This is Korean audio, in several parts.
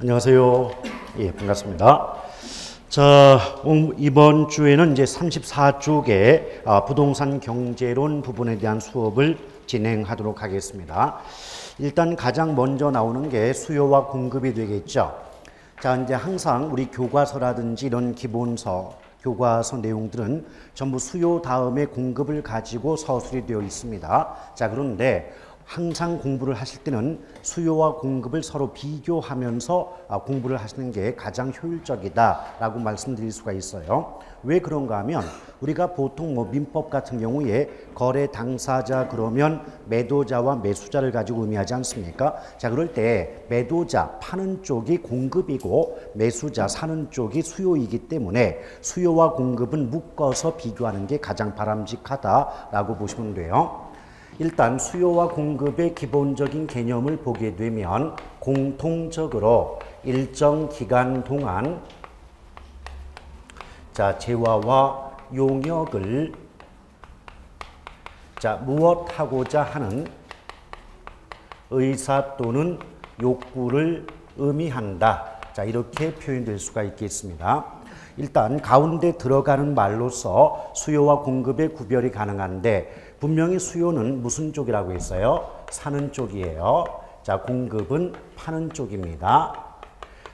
안녕하세요. 예, 반갑습니다. 자, 이번 주에는 이제 34쪽의 부동산 경제론 부분에 대한 수업을 진행하도록 하겠습니다. 일단 가장 먼저 나오는 게 수요와 공급이 되겠죠. 자, 이제 항상 우리 교과서라든지 이런 기본서, 교과서 내용들은 전부 수요 다음에 공급을 가지고 서술이 되어 있습니다. 자, 그런데 항상 공부를 하실 때는 수요와 공급을 서로 비교하면서 공부를 하시는 게 가장 효율적이다라고 말씀드릴 수가 있어요. 왜 그런가 하면 우리가 보통 민법 같은 경우에 거래 당사자 그러면 매도자와 매수자를 가지고 의미하지 않습니까? 자, 그럴 때 매도자 파는 쪽이 공급이고 매수자 사는 쪽이 수요이기 때문에 수요와 공급은 묶어서 비교하는 게 가장 바람직하다라고 보시면 돼요. 일단 수요와 공급의 기본적인 개념을 보게 되면 공통적으로 일정 기간 동안 재화와 용역을 무엇하고자 하는 의사 또는 욕구를 의미한다. 이렇게 표현될 수가 있겠습니다. 일단 가운데 들어가는 말로서 수요와 공급의 구별이 가능한데 분명히 수요는 무슨 쪽이라고 했어요? 사는 쪽이에요. 자, 공급은 파는 쪽입니다.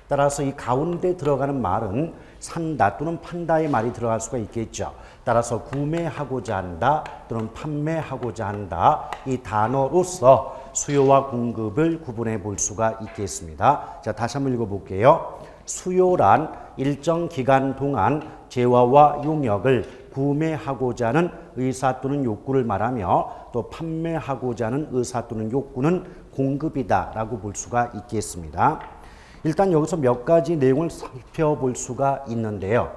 따라서 이 가운데 들어가는 말은 산다 또는 판다의 말이 들어갈 수가 있겠죠. 따라서 구매하고자 한다 또는 판매하고자 한다 이 단어로서 수요와 공급을 구분해 볼 수가 있겠습니다. 자, 다시 한번 읽어볼게요. 수요란 일정 기간 동안 재화와 용역을 구매하고자 하는 의사 또는 욕구를 말하며 또 판매하고자 하는 의사 또는 욕구는 공급이다 라고 볼 수가 있겠습니다. 일단 여기서 몇 가지 내용을 살펴볼 수가 있는데요.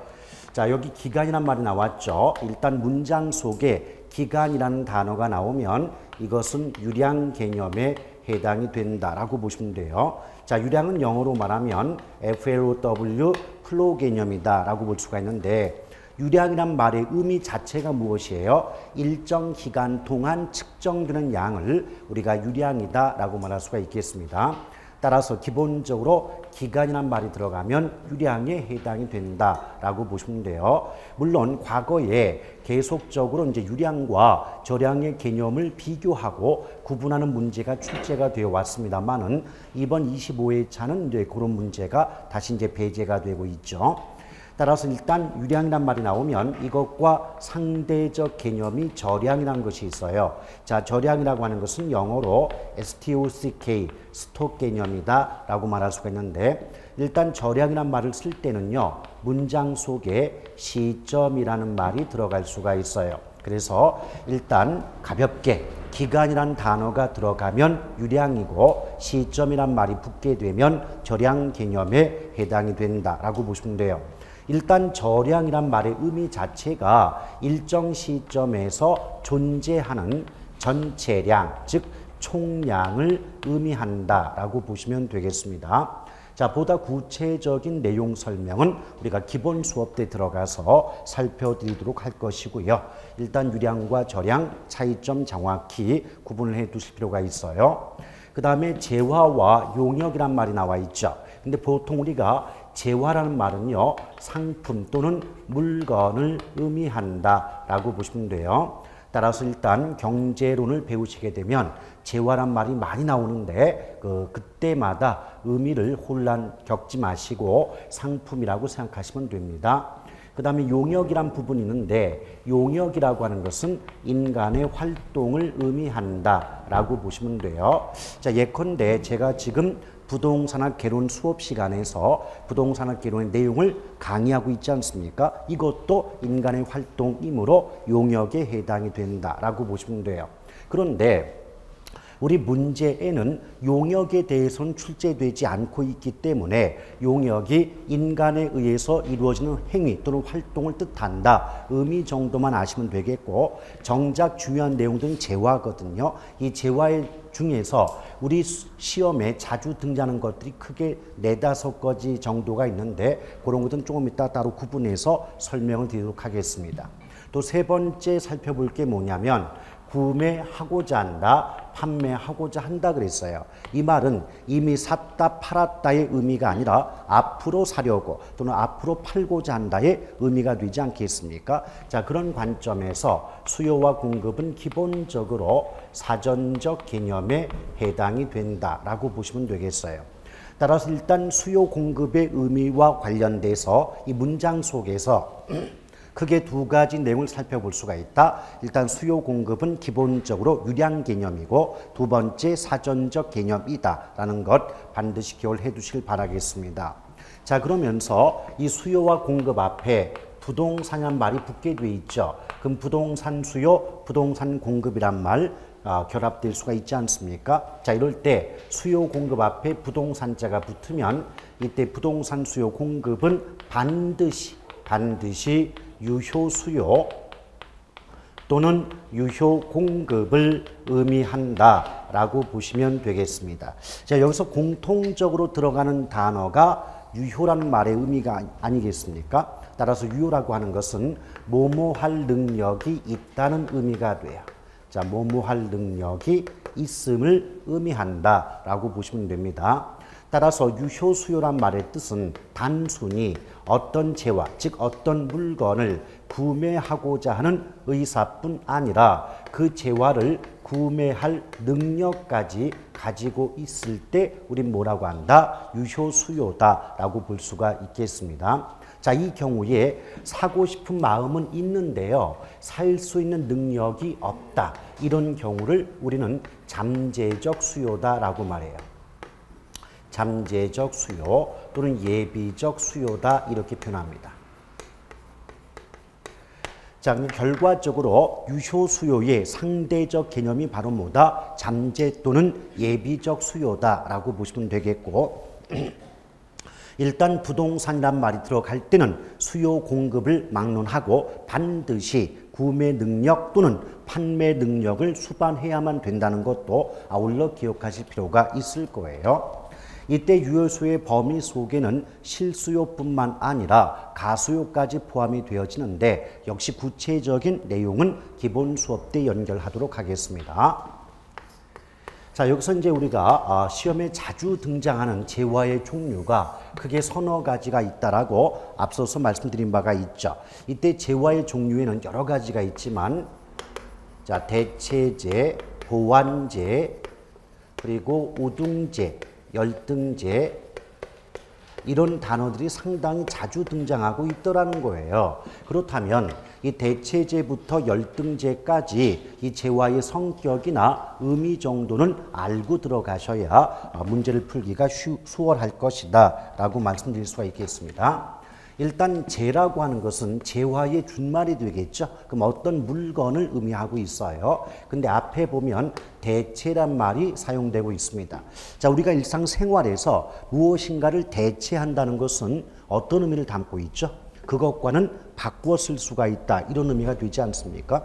자, 여기 기간이란 말이 나왔죠. 일단 문장 속에 기간이라는 단어가 나오면 이것은 유량 개념에 해당이 된다라고 보시면 돼요. 자, 유량은 영어로 말하면 FLOW 플로우 개념이다 라고 볼 수가 있는데 유량이란 말의 의미 자체가 무엇이에요? 일정 기간 동안 측정되는 양을 우리가 유량이다 라고 말할 수가 있겠습니다. 따라서 기본적으로 기간이란 말이 들어가면 유량에 해당이 된다라고 보시면 돼요. 물론 과거에 계속적으로 이제 유량과 저량의 개념을 비교하고 구분하는 문제가 출제가 되어 왔습니다만은 이번 25회차는 이제 그런 문제가 다시 이제 배제가 되고 있죠. 따라서 일단 유량이란 말이 나오면 이것과 상대적 개념이 저량이라는 것이 있어요. 자, 저량이라고 하는 것은 영어로 STOCK, 스톡 개념이다 라고 말할 수가 있는데 일단 저량이란 말을 쓸 때는요. 문장 속에 시점이라는 말이 들어갈 수가 있어요. 그래서 일단 가볍게 기간이란 단어가 들어가면 유량이고 시점이란 말이 붙게 되면 저량 개념에 해당이 된다라고 보시면 돼요. 일단 저량이란 말의 의미 자체가 일정 시점에서 존재하는 전체량, 즉 총량을 의미한다라고 보시면 되겠습니다. 자, 보다 구체적인 내용 설명은 우리가 기본 수업 때 들어가서 살펴드리도록 할 것이고요. 일단 유량과 저량 차이점 정확히 구분을 해 두실 필요가 있어요. 그 다음에 재화와 용역이란 말이 나와 있죠. 근데 보통 우리가 재화라는 말은요, 상품 또는 물건을 의미한다 라고 보시면 돼요. 따라서 일단 경제론을 배우시게 되면 재화란 말이 많이 나오는데 그때마다 의미를 혼란 겪지 마시고 상품이라고 생각하시면 됩니다. 그 다음에 용역이란 부분이 있는데 용역이라고 하는 것은 인간의 활동을 의미한다 라고 보시면 돼요. 자, 예컨대 제가 지금 부동산학 개론 수업 시간에서 부동산학 개론의 내용을 강의하고 있지 않습니까? 이것도 인간의 활동이므로 용역에 해당이 된다라고 보시면 돼요. 그런데 우리 문제에는 용역에 대해서는 출제되지 않고 있기 때문에 용역이 인간에 의해서 이루어지는 행위 또는 활동을 뜻한다. 의미 정도만 아시면 되겠고 정작 중요한 내용들은 재화거든요. 이 재화 중에서 우리 시험에 자주 등장하는 것들이 크게 4-5가지 정도가 있는데 그런 것들은 조금 이따 따로 구분해서 설명을 드리도록 하겠습니다. 또 세 번째 살펴볼 게 뭐냐면 구매하고자 한다, 판매하고자 한다 그랬어요. 이 말은 이미 샀다 팔았다의 의미가 아니라 앞으로 사려고 또는 앞으로 팔고자 한다의 의미가 되지 않겠습니까? 자, 그런 관점에서 수요와 공급은 기본적으로 사전적 개념에 해당이 된다라고 보시면 되겠어요. 따라서 일단 수요 공급의 의미와 관련돼서 이 문장 속에서 크게 두 가지 내용을 살펴볼 수가 있다. 일단 수요 공급은 기본적으로 유량 개념이고 두 번째 사전적 개념이다라는 것 반드시 기억을 해두시길 바라겠습니다. 자, 그러면서 이 수요와 공급 앞에 부동산이란 말이 붙게 돼 있죠. 그럼 부동산 수요, 부동산 공급이란 말 결합될 수가 있지 않습니까? 자, 이럴 때 수요 공급 앞에 부동산자가 붙으면 이때 부동산 수요 공급은 반드시 유효 수요 또는 유효 공급을 의미한다라고 보시면 되겠습니다. 자, 여기서 공통적으로 들어가는 단어가 유효라는 말의 의미가 아니겠습니까? 따라서 유효라고 하는 것은 뭐뭐할 능력이 있다는 의미가 돼요. 자, 뭐뭐할 능력이 있음을 의미한다라고 보시면 됩니다. 따라서 유효 수요란 말의 뜻은 단순히 어떤 재화, 즉 어떤 물건을 구매하고자 하는 의사뿐 아니라 그 재화를 구매할 능력까지 가지고 있을 때 우린 뭐라고 한다? 유효 수요다라고 볼 수가 있겠습니다. 자, 이 경우에 사고 싶은 마음은 있는데요. 살 수 있는 능력이 없다. 이런 경우를 우리는 잠재적 수요다라고 말해요. 잠재적 수요 또는 예비적 수요다 이렇게 표현합니다. 자, 결과적으로 유효 수요의 상대적 개념이 바로 뭐다? 잠재 또는 예비적 수요다라고 보시면 되겠고 일단 부동산이란 말이 들어갈 때는 수요 공급을 막론하고 반드시 구매 능력 또는 판매 능력을 수반해야만 된다는 것도 아울러 기억하실 필요가 있을 거예요. 이때 유효수요의 범위 속에는 실수요뿐만 아니라 가수요까지 포함이 되어지는데 역시 구체적인 내용은 기본 수업 때 연결하도록 하겠습니다. 자, 여기서 이제 우리가 시험에 자주 등장하는 재화의 종류가 크게 서너 가지가 있다라고 앞서서 말씀드린 바가 있죠. 이때 재화의 종류에는 여러 가지가 있지만 자, 대체재, 보완재, 그리고 우등재, 열등재 이런 단어들이 상당히 자주 등장하고 있더라는 거예요. 그렇다면 이 대체재부터 열등재까지 이 재화의 성격이나 의미 정도는 알고 들어가셔야 문제를 풀기가 수월할 것이다 라고 말씀드릴 수가 있겠습니다. 일단 재라고 하는 것은 재화의 준말이 되겠죠. 그럼 어떤 물건을 의미하고 있어요. 근데 앞에 보면 대체란 말이 사용되고 있습니다. 자, 우리가 일상생활에서 무엇인가를 대체한다는 것은 어떤 의미를 담고 있죠? 그것과는 바꾸어 쓸 수가 있다. 이런 의미가 되지 않습니까?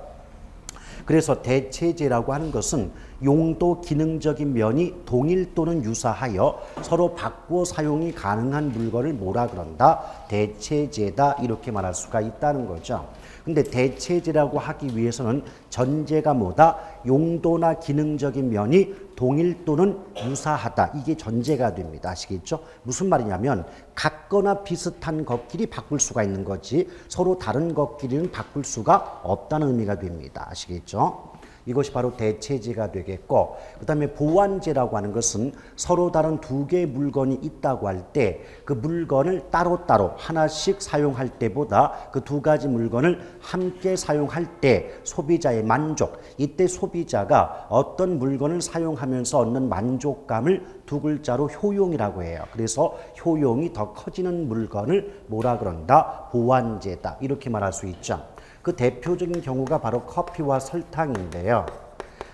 그래서 대체재라고 하는 것은 용도 기능적인 면이 동일 또는 유사하여 서로 바꾸어 사용이 가능한 물건을 뭐라 그런다? 대체재다 이렇게 말할 수가 있다는 거죠. 근데 대체재라고 하기 위해서는 전제가 뭐다? 용도나 기능적인 면이 동일 또는 유사하다. 이게 전제가 됩니다. 아시겠죠? 무슨 말이냐면 같거나 비슷한 것끼리 바꿀 수가 있는 거지 서로 다른 것끼리는 바꿀 수가 없다는 의미가 됩니다. 아시겠죠? 이것이 바로 대체재가 되겠고 그 다음에 보완재라고 하는 것은 서로 다른 두 개의 물건이 있다고 할 때 그 물건을 따로따로 하나씩 사용할 때보다 그 두 가지 물건을 함께 사용할 때 소비자의 만족, 이때 소비자가 어떤 물건을 사용하면서 얻는 만족감을 두 글자로 효용이라고 해요. 그래서 효용이 더 커지는 물건을 뭐라 그런다? 보완재다 이렇게 말할 수 있죠. 그 대표적인 경우가 바로 커피와 설탕인데요.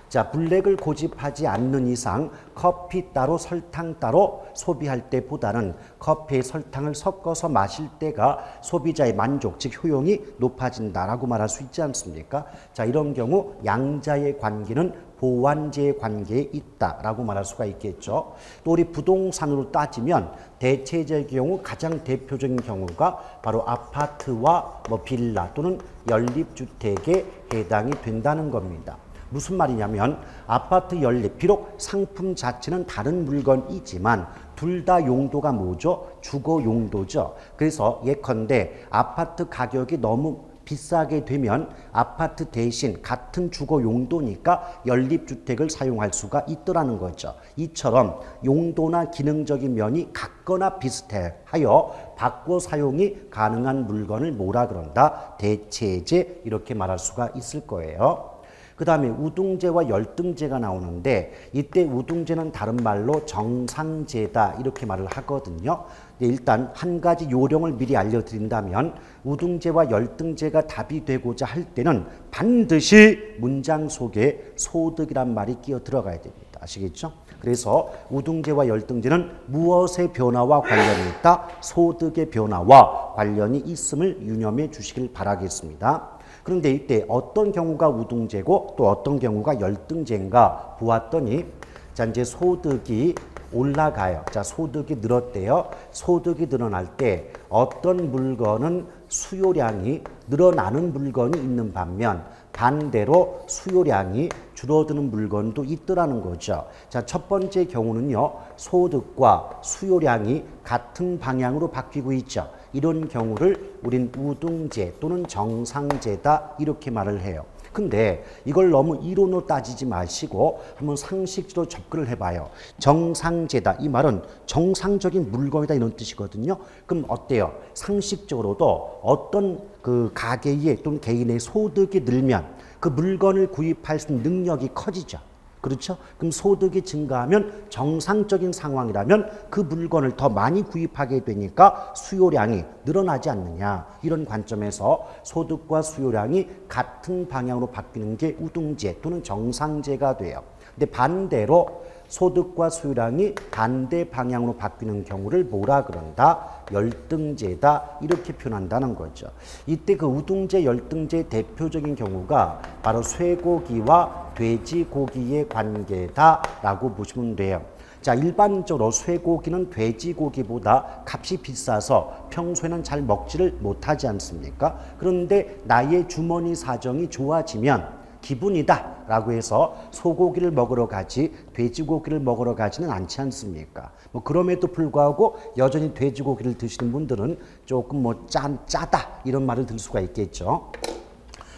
자, 블랙을 고집하지 않는 이상 커피 따로 설탕 따로 소비할 때보다는 커피에 설탕을 섞어서 마실 때가 소비자의 만족, 즉 효용이 높아진다라고 말할 수 있지 않습니까? 자, 이런 경우 양자의 관계는 보완재의 관계에 있다라고 말할 수가 있겠죠. 또 우리 부동산으로 따지면 대체재의 경우 가장 대표적인 경우가 바로 아파트와 빌라 또는 연립주택에 해당이 된다는 겁니다. 무슨 말이냐면 아파트 연립, 비록 상품 자체는 다른 물건이지만 둘 다 용도가 뭐죠? 주거 용도죠. 그래서 예컨대 아파트 가격이 너무 비싸게 되면 아파트 대신 같은 주거 용도니까 연립주택을 사용할 수가 있더라는 거죠. 이처럼 용도나 기능적인 면이 같거나 비슷하여 바꿔 사용이 가능한 물건을 뭐라 그런다? 대체재 이렇게 말할 수가 있을 거예요. 그 다음에 우등재와 열등재가 나오는데 이때 우등재는 다른 말로 정상재다 이렇게 말을 하거든요. 일단 한 가지 요령을 미리 알려드린다면 우등재와 열등재가 답이 되고자 할 때는 반드시 문장 속에 소득이란 말이 끼어 들어가야 됩니다. 아시겠죠? 그래서 우등재와 열등재는 무엇의 변화와 관련이 있다? 소득의 변화와 관련이 있음을 유념해 주시길 바라겠습니다. 그런데 이때 어떤 경우가 우등재고 또 어떤 경우가 열등재인가 보았더니 자 이제 소득이 올라가요. 자 소득이 늘었대요. 소득이 늘어날 때 어떤 물건은 수요량이 늘어나는 물건이 있는 반면 반대로 수요량이 줄어드는 물건도 있더라는 거죠. 자, 첫 번째 경우는요. 소득과 수요량이 같은 방향으로 바뀌고 있죠. 이런 경우를 우린 우등재 또는 정상재다 이렇게 말을 해요. 근데 이걸 너무 이론으로 따지지 마시고 한번 상식적으로 접근을 해봐요. 정상재다 이 말은 정상적인 물건이다 이런 뜻이거든요. 그럼 어때요? 상식적으로도 어떤 그 가게의 또는 개인의 소득이 늘면 그 물건을 구입할 수 있는 능력이 커지죠. 그렇죠? 그럼 소득이 증가하면 정상적인 상황이라면 그 물건을 더 많이 구입하게 되니까 수요량이 늘어나지 않느냐. 이런 관점에서 소득과 수요량이 같은 방향으로 바뀌는 게 우등재 또는 정상재가 돼요. 근데 반대로 소득과 수요량이 반대 방향으로 바뀌는 경우를 뭐라 그런다? 열등재다 이렇게 표현한다는 거죠. 이때 그 우등재, 열등재의 대표적인 경우가 바로 쇠고기와 돼지고기의 관계다라고 보시면 돼요. 자, 일반적으로 쇠고기는 돼지고기보다 값이 비싸서 평소에는 잘 먹지를 못하지 않습니까? 그런데 나의 주머니 사정이 좋아지면 기분이다 라고 해서 소고기를 먹으러 가지 돼지고기를 먹으러 가지는 않지 않습니까? 뭐 그럼에도 불구하고 여전히 돼지고기를 드시는 분들은 조금 뭐 짜다 이런 말을 들 수가 있겠죠.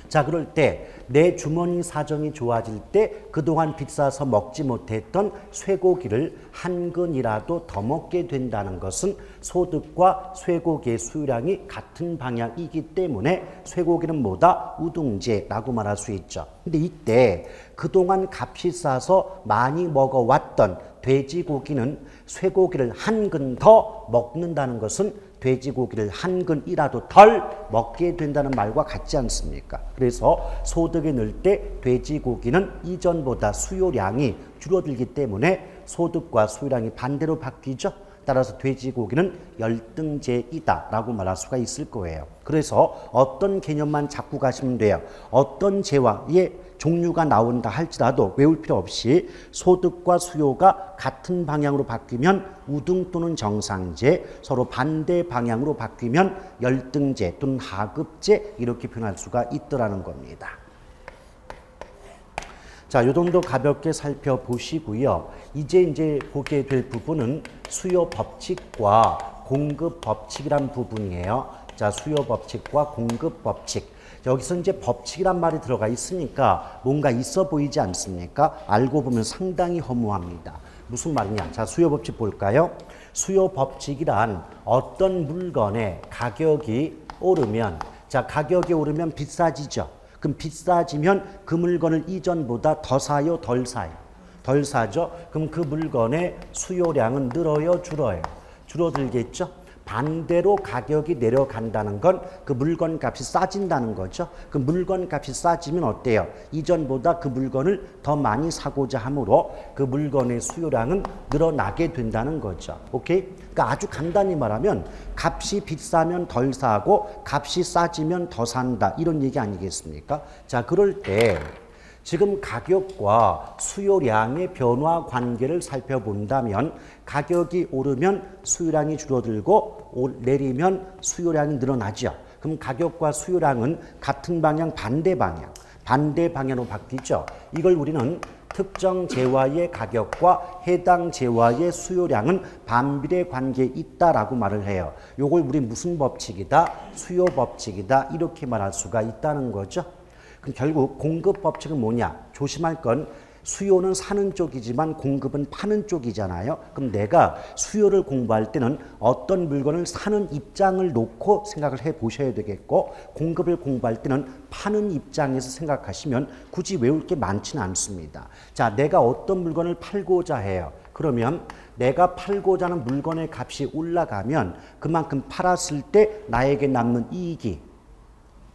자, 그럴 때 내 주머니 사정이 좋아질 때 그동안 비싸서 먹지 못했던 쇠고기를 한 근이라도 더 먹게 된다는 것은 소득과 쇠고기의 수요량이 같은 방향이기 때문에 쇠고기는 뭐다? 우등재라고 말할 수 있죠. 근데 이때 그동안 값이 싸서 많이 먹어왔던 돼지고기는 쇠고기를 한 근 더 먹는다는 것은 돼지고기를 한 근이라도 덜 먹게 된다는 말과 같지 않습니까? 그래서 소득이 늘 때 돼지고기는 이전보다 수요량이 줄어들기 때문에 소득과 수요량이 반대로 바뀌죠. 따라서 돼지고기는 열등재이다 라고 말할 수가 있을 거예요. 그래서 어떤 개념만 잡고 가시면 돼요. 어떤 재화의 종류가 나온다 할지라도 외울 필요 없이 소득과 수요가 같은 방향으로 바뀌면 우등 또는 정상재, 서로 반대 방향으로 바뀌면 열등재 또는 하급재 이렇게 표현할 수가 있더라는 겁니다. 자, 요 정도 가볍게 살펴보시고요. 이제 보게 될 부분은 수요 법칙과 공급 법칙이란 부분이에요. 자, 수요 법칙과 공급 법칙. 여기서 이제 법칙이란 말이 들어가 있으니까 뭔가 있어 보이지 않습니까? 알고 보면 상당히 허무합니다. 무슨 말이냐? 자, 수요 법칙 볼까요? 수요 법칙이란 어떤 물건의 가격이 오르면, 자, 가격이 오르면 비싸지죠. 그럼 비싸지면 그 물건을 이전보다 더 사요, 덜 사요? 덜 사죠. 그럼 그 물건의 수요량은 늘어요, 줄어요? 줄어들겠죠. 반대로 가격이 내려간다는 건 그 물건 값이 싸진다는 거죠. 그 물건 값이 싸지면 어때요? 이전보다 그 물건을 더 많이 사고자 하므로 그 물건의 수요량은 늘어나게 된다는 거죠. 오케이? 그러니까 아주 간단히 말하면 값이 비싸면 덜 사고 값이 싸지면 더 산다. 이런 얘기 아니겠습니까? 자, 그럴 때 지금 가격과 수요량의 변화 관계를 살펴본다면 가격이 오르면 수요량이 줄어들고 내리면 수요량이 늘어나죠. 그럼 가격과 수요량은 같은 방향, 반대 방향. 반대 방향으로 바뀌죠. 이걸 우리는 특정 재화의 가격과 해당 재화의 수요량은 반비례 관계에 있다라고 말을 해요. 요걸 우리 무슨 법칙이다? 수요 법칙이다. 이렇게 말할 수가 있다는 거죠. 그럼 결국 공급 법칙은 뭐냐? 조심할 건 수요는 사는 쪽이지만 공급은 파는 쪽이잖아요. 그럼 내가 수요를 공부할 때는 어떤 물건을 사는 입장을 놓고 생각을 해 보셔야 되겠고, 공급을 공부할 때는 파는 입장에서 생각하시면 굳이 외울 게 많지는 않습니다. 자, 내가 어떤 물건을 팔고자 해요. 그러면 내가 팔고자 하는 물건의 값이 올라가면 그만큼 팔았을 때 나에게 남는 이익이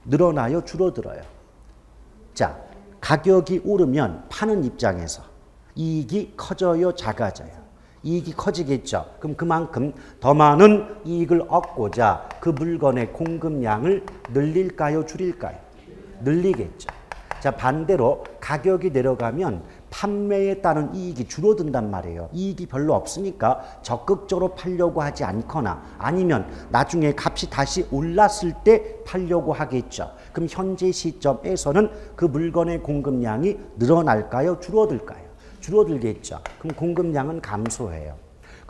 늘어나요, 줄어들어요? 자, 가격이 오르면 파는 입장에서 이익이 커져요, 작아져요? 이익이 커지겠죠. 그럼 그만큼 더 많은 이익을 얻고자 그 물건의 공급량을 늘릴까요, 줄일까요? 늘리겠죠. 자, 반대로 가격이 내려가면 판매에 따른 이익이 줄어든단 말이에요. 이익이 별로 없으니까 적극적으로 팔려고 하지 않거나 아니면 나중에 값이 다시 올랐을 때 팔려고 하겠죠. 그럼 현재 시점에서는 그 물건의 공급량이 늘어날까요? 줄어들까요? 줄어들겠죠. 그럼 공급량은 감소해요.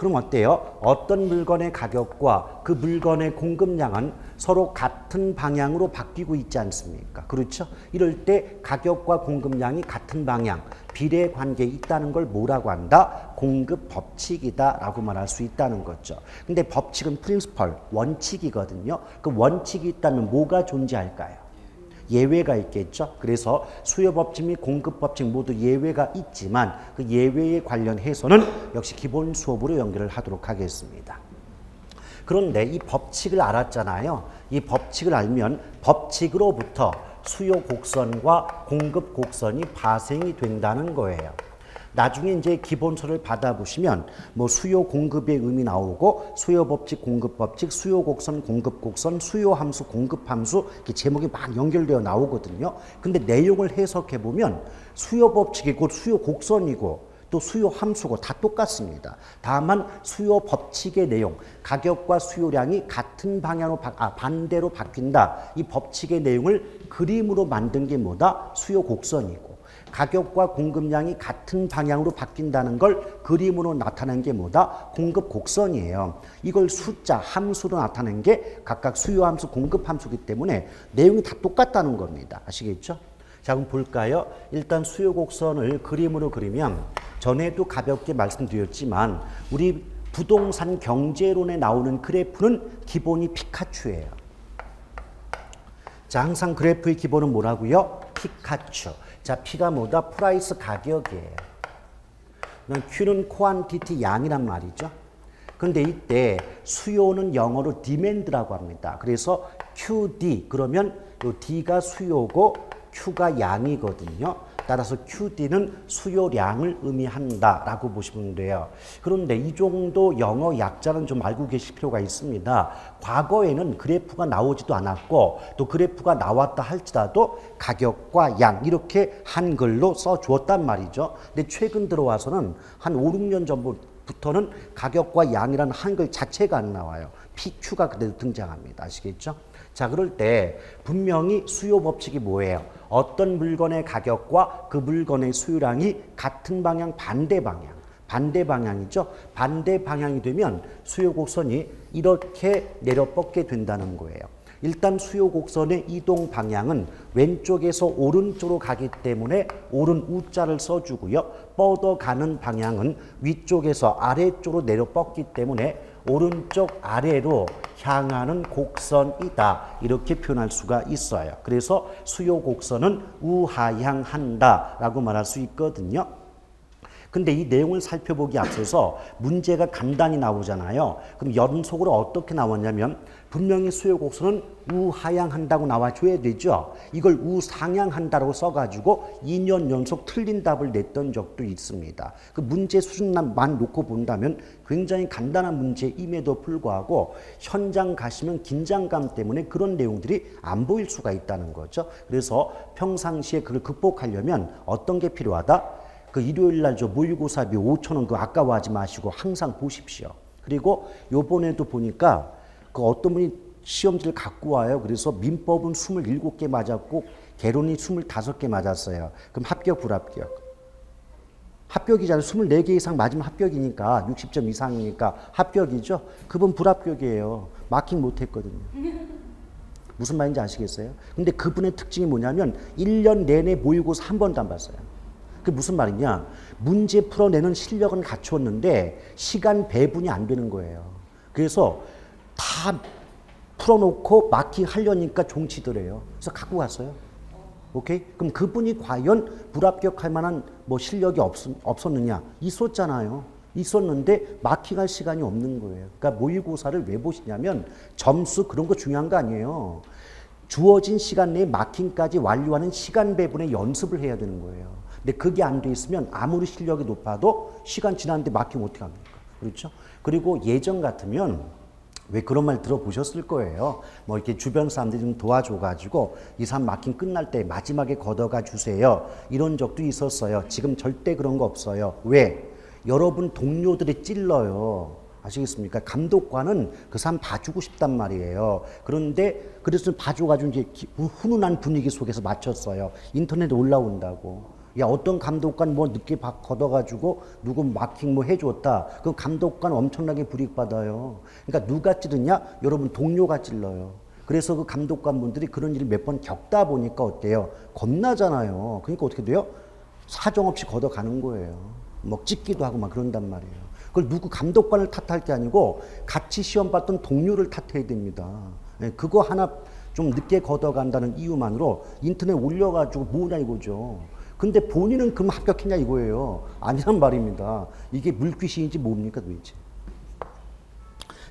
그럼 어때요? 어떤 물건의 가격과 그 물건의 공급량은 서로 같은 방향으로 바뀌고 있지 않습니까? 그렇죠? 이럴 때 가격과 공급량이 같은 방향, 비례 관계에 있다는 걸 뭐라고 한다? 공급 법칙이다 라고 말할 수 있다는 거죠. 근데 법칙은 principle, 원칙이거든요. 그 원칙이 있다면 뭐가 존재할까요? 예외가 있겠죠. 그래서 수요법칙 및 공급법칙 모두 예외가 있지만 그 예외에 관련해서는 역시 기본 수업으로 연결을 하도록 하겠습니다. 그런데 이 법칙을 알았잖아요. 이 법칙을 알면 법칙으로부터 수요 곡선과 공급 곡선이 파생이 된다는 거예요. 나중에 이제 기본서를 받아보시면 뭐 수요 공급의 의미 나오고 수요 법칙, 공급 법칙, 수요 곡선, 공급 곡선, 수요 함수, 공급 함수 이렇게 제목이 막 연결되어 나오거든요. 근데 내용을 해석해 보면 수요 법칙이고 수요 곡선이고 또 수요 함수고 다 똑같습니다. 다만 수요 법칙의 내용, 가격과 수요량이 같은 방향으로 반대로 바뀐다. 이 법칙의 내용을 그림으로 만든 게 뭐다? 수요 곡선이고. 가격과 공급량이 같은 방향으로 바뀐다는 걸 그림으로 나타낸 게 뭐다? 공급 곡선이에요. 이걸 숫자, 함수로 나타낸 게 각각 수요함수, 공급함수이기 때문에 내용이 다 똑같다는 겁니다. 아시겠죠? 자, 그럼 볼까요? 일단 수요 곡선을 그림으로 그리면 전에도 가볍게 말씀드렸지만 우리 부동산 경제론에 나오는 그래프는 기본이 피카츄예요. 자, 항상 그래프의 기본은 뭐라고요? 피카츄. 자, P가 뭐다? 프라이스 가격이에요. Q는 쿼안티티 양이란 말이죠. 그런데 이때 수요는 영어로 demand라고 합니다. 그래서 QD 그러면 요 D가 수요고 Q가 양이거든요. 따라서 QD는 수요량을 의미한다라고 보시면 돼요. 그런데 이 정도 영어 약자는 좀 알고 계실 필요가 있습니다. 과거에는 그래프가 나오지도 않았고 또 그래프가 나왔다 할지라도 가격과 양 이렇게 한글로 써주었단 말이죠. 근데 최근 들어와서는 한 5, 6년 전부터는 가격과 양이라는 한글 자체가 안 나와요. PQ가 그대로 등장합니다. 아시겠죠? 자, 그럴 때 분명히 수요 법칙이 뭐예요? 어떤 물건의 가격과 그 물건의 수요량이 같은 방향, 반대 방향. 반대 방향이죠. 반대 방향이 되면 수요 곡선이 이렇게 내려 뻗게 된다는 거예요. 일단 수요 곡선의 이동 방향은 왼쪽에서 오른쪽으로 가기 때문에 오른 우자를 써주고요. 뻗어가는 방향은 위쪽에서 아래쪽으로 내려 뻗기 때문에 오른쪽 아래로 향하는 곡선이다. 이렇게 표현할 수가 있어요. 그래서 수요 곡선은 우하향한다 라고 말할 수 있거든요. 근데 이 내용을 살펴보기 앞서서 문제가 간단히 나오잖아요. 그럼 연속으로 어떻게 나왔냐면 분명히 수요 곡선은 우하향한다고 나와줘야 되죠. 이걸 우상향한다고 써가지고 2년 연속 틀린 답을 냈던 적도 있습니다. 그 문제 수준만 놓고 본다면 굉장히 간단한 문제임에도 불구하고 현장 가시면 긴장감 때문에 그런 내용들이 안 보일 수가 있다는 거죠. 그래서 평상시에 그걸 극복하려면 어떤 게 필요하다? 그 일요일 날 저 모의고사비 5,000원 그거 아까워하지 마시고 항상 보십시오. 그리고 요번에도 보니까 그 어떤 분이 시험지를 갖고 와요. 그래서 민법은 27개 맞았고 개론이 25개 맞았어요. 그럼 합격, 불합격? 합격이잖아요. 24개 이상 맞으면 합격이니까 60점 이상이니까 합격이죠. 그분 불합격이에요. 마킹 못했거든요. 무슨 말인지 아시겠어요? 근데 그분의 특징이 뭐냐면 1년 내내 모의고사 한 번도 안 봤어요. 그게 무슨 말이냐? 문제 풀어내는 실력은 갖추었는데 시간 배분이 안 되는 거예요. 그래서 다 풀어놓고 마킹 하려니까 종치더래요. 그래서 갖고 갔어요. 오케이? 그럼 그분이 과연 불합격할 만한 뭐 실력이 없었느냐? 있었잖아요. 있었는데 마킹할 시간이 없는 거예요. 그러니까 모의고사를 왜 보시냐면 점수 그런 거 중요한 거 아니에요. 주어진 시간 내에 마킹까지 완료하는 시간 배분의 연습을 해야 되는 거예요. 근데 그게 안 돼 있으면 아무리 실력이 높아도 시간 지났는데 마킹 어떻게 합니까? 그렇죠? 그리고 예전 같으면 왜 그런 말 들어보셨을 거예요. 뭐 이렇게 주변 사람들이 좀 도와줘가지고 이 사람 마킹 끝날 때 마지막에 걷어가 주세요. 이런 적도 있었어요. 지금 절대 그런 거 없어요. 왜? 여러분 동료들이 찔러요. 아시겠습니까? 감독관은 그 사람 봐주고 싶단 말이에요. 그런데 그래서 봐줘가지고 이제 훈훈한 분위기 속에서 맞췄어요. 인터넷에 올라온다고. 야, 어떤 감독관 뭐 늦게 걷어가지고 누구 마킹 뭐 해줬다. 그 감독관 엄청나게 불이익받아요. 그러니까 누가 찌르냐? 여러분 동료가 찔러요. 그래서 그 감독관 분들이 그런 일을 몇 번 겪다 보니까 어때요? 겁나잖아요. 그러니까 어떻게 돼요? 사정없이 걷어가는 거예요. 뭐 찢기도 하고 막 그런단 말이에요. 그걸 누구 감독관을 탓할 게 아니고 같이 시험 봤던 동료를 탓해야 됩니다. 그거 하나 좀 늦게 걷어간다는 이유만으로 인터넷에 올려가지고 뭐냐 이거죠. 근데 본인은 그럼 합격했냐 이거예요. 아니란 말입니다. 이게 물귀신인지 뭡니까 도대체.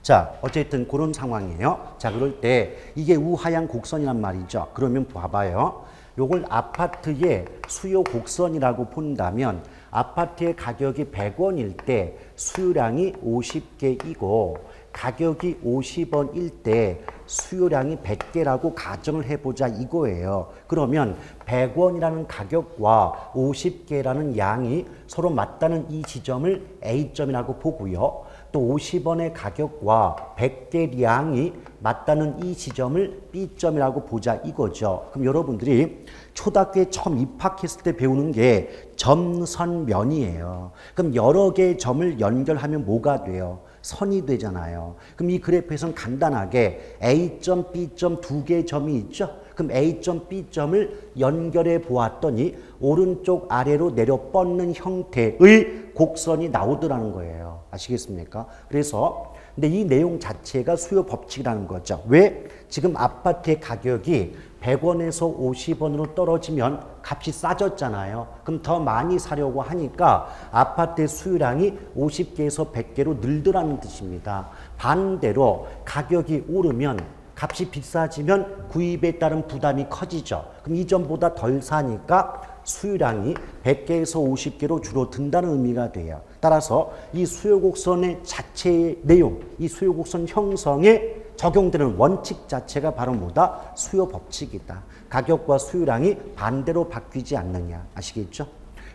자, 어쨌든 그런 상황이에요. 자, 그럴 때 이게 우하향 곡선이란 말이죠. 그러면 봐봐요. 요걸 아파트의 수요 곡선이라고 본다면 아파트의 가격이 100원일 때 수요량이 50개이고 가격이 50원일 때 수요량이 100개라고 가정을 해보자 이거예요. 그러면 100원이라는 가격과 50개라는 양이 서로 맞다는 이 지점을 A점이라고 보고요. 또 50원의 가격과 100개 양이 맞다는 이 지점을 B점이라고 보자 이거죠. 그럼 여러분들이 초등학교에 처음 입학했을 때 배우는 게 점선면이에요. 그럼 여러 개의 점을 연결하면 뭐가 돼요? 선이 되잖아요. 그럼 이 그래프에서는 간단하게 A점, B점 두 개의 점이 있죠. 그럼 A점, B점을 연결해 보았더니 오른쪽 아래로 내려 뻗는 형태의 곡선이 나오더라는 거예요. 아시겠습니까? 그래서 근데 이 내용 자체가 수요 법칙이라는 거죠. 왜? 지금 아파트의 가격이 100원에서 50원으로 떨어지면 값이 싸졌잖아요. 그럼 더 많이 사려고 하니까 아파트의 수요량이 50개에서 100개로 늘더라는 뜻입니다. 반대로 가격이 오르면 값이 비싸지면 구입에 따른 부담이 커지죠. 그럼 이전보다 덜 사니까 수요량이 100개에서 50개로 줄어든다는 의미가 돼요. 따라서 이 수요곡선의 자체의 내용, 이 수요곡선 형성에 적용되는 원칙 자체가 바로 뭐다? 수요 법칙이다. 가격과 수요량이 반대로 바뀌지 않느냐. 아시겠죠?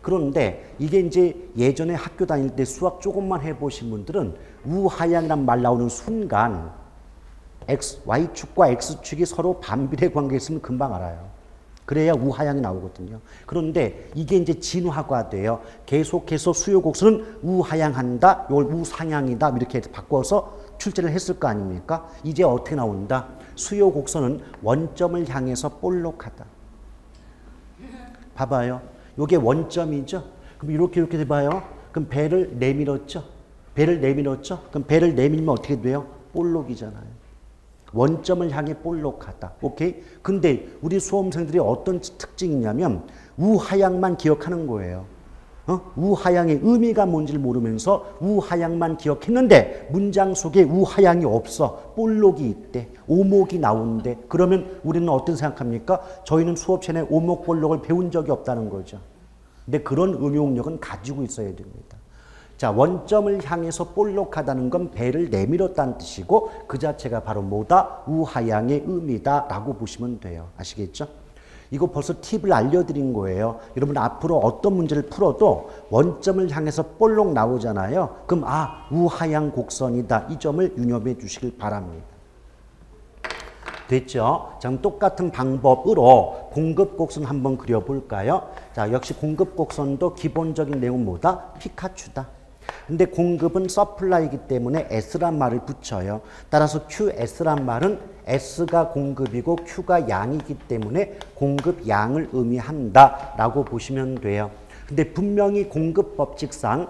그런데 이게 이제 예전에 학교 다닐 때 수학 조금만 해보신 분들은 우하향이란 말 나오는 순간 Y축과 X축이 서로 반비례 관계에 있으면 금방 알아요. 그래야 우하향이 나오거든요. 그런데 이게 이제 진화가 돼요. 계속해서 수요곡선은 우하향한다, 이걸 우상향이다 이렇게 바꿔서 출제를 했을 거 아닙니까? 이제 어떻게 나온다? 수요곡선은 원점을 향해서 볼록하다. 봐봐요. 이게 원점이죠? 그럼 이렇게 돼봐요. 그럼 배를 내밀었죠? 배를 내밀었죠? 그럼 배를 내밀면 어떻게 돼요? 볼록이잖아요. 원점을 향해 볼록하다. 오케이? 근데 우리 수험생들이 어떤 특징이냐면 우하향만 기억하는 거예요. 우하향의 의미가 뭔지를 모르면서 우하향만 기억했는데 문장 속에 우하향이 없어. 볼록이 있대. 오목이 나오는데 그러면 우리는 어떤 생각합니까? 저희는 수업 시간에 오목볼록을 배운 적이 없다는 거죠. 근데 그런 응용력은 가지고 있어야 됩니다. 자, 원점을 향해서 볼록하다는 건 배를 내밀었다는 뜻이고 그 자체가 바로 뭐다? 우하향의 의미다 라고 보시면 돼요. 아시겠죠? 이거 벌써 팁을 알려드린 거예요. 여러분 앞으로 어떤 문제를 풀어도 원점을 향해서 볼록 나오잖아요. 그럼 우하향 곡선이다. 이 점을 유념해 주시길 바랍니다. 됐죠? 자, 그럼 똑같은 방법으로 공급 곡선 한번 그려볼까요? 자, 역시 공급 곡선도 기본적인 내용은 뭐다? 피카츄다. 근데 공급은 서플라이이기 때문에 S란 말을 붙여요. 따라서 QS란 말은 S가 공급이고 Q가 양이기 때문에 공급 양을 의미한다라고 보시면 돼요. 근데 분명히 공급 법칙상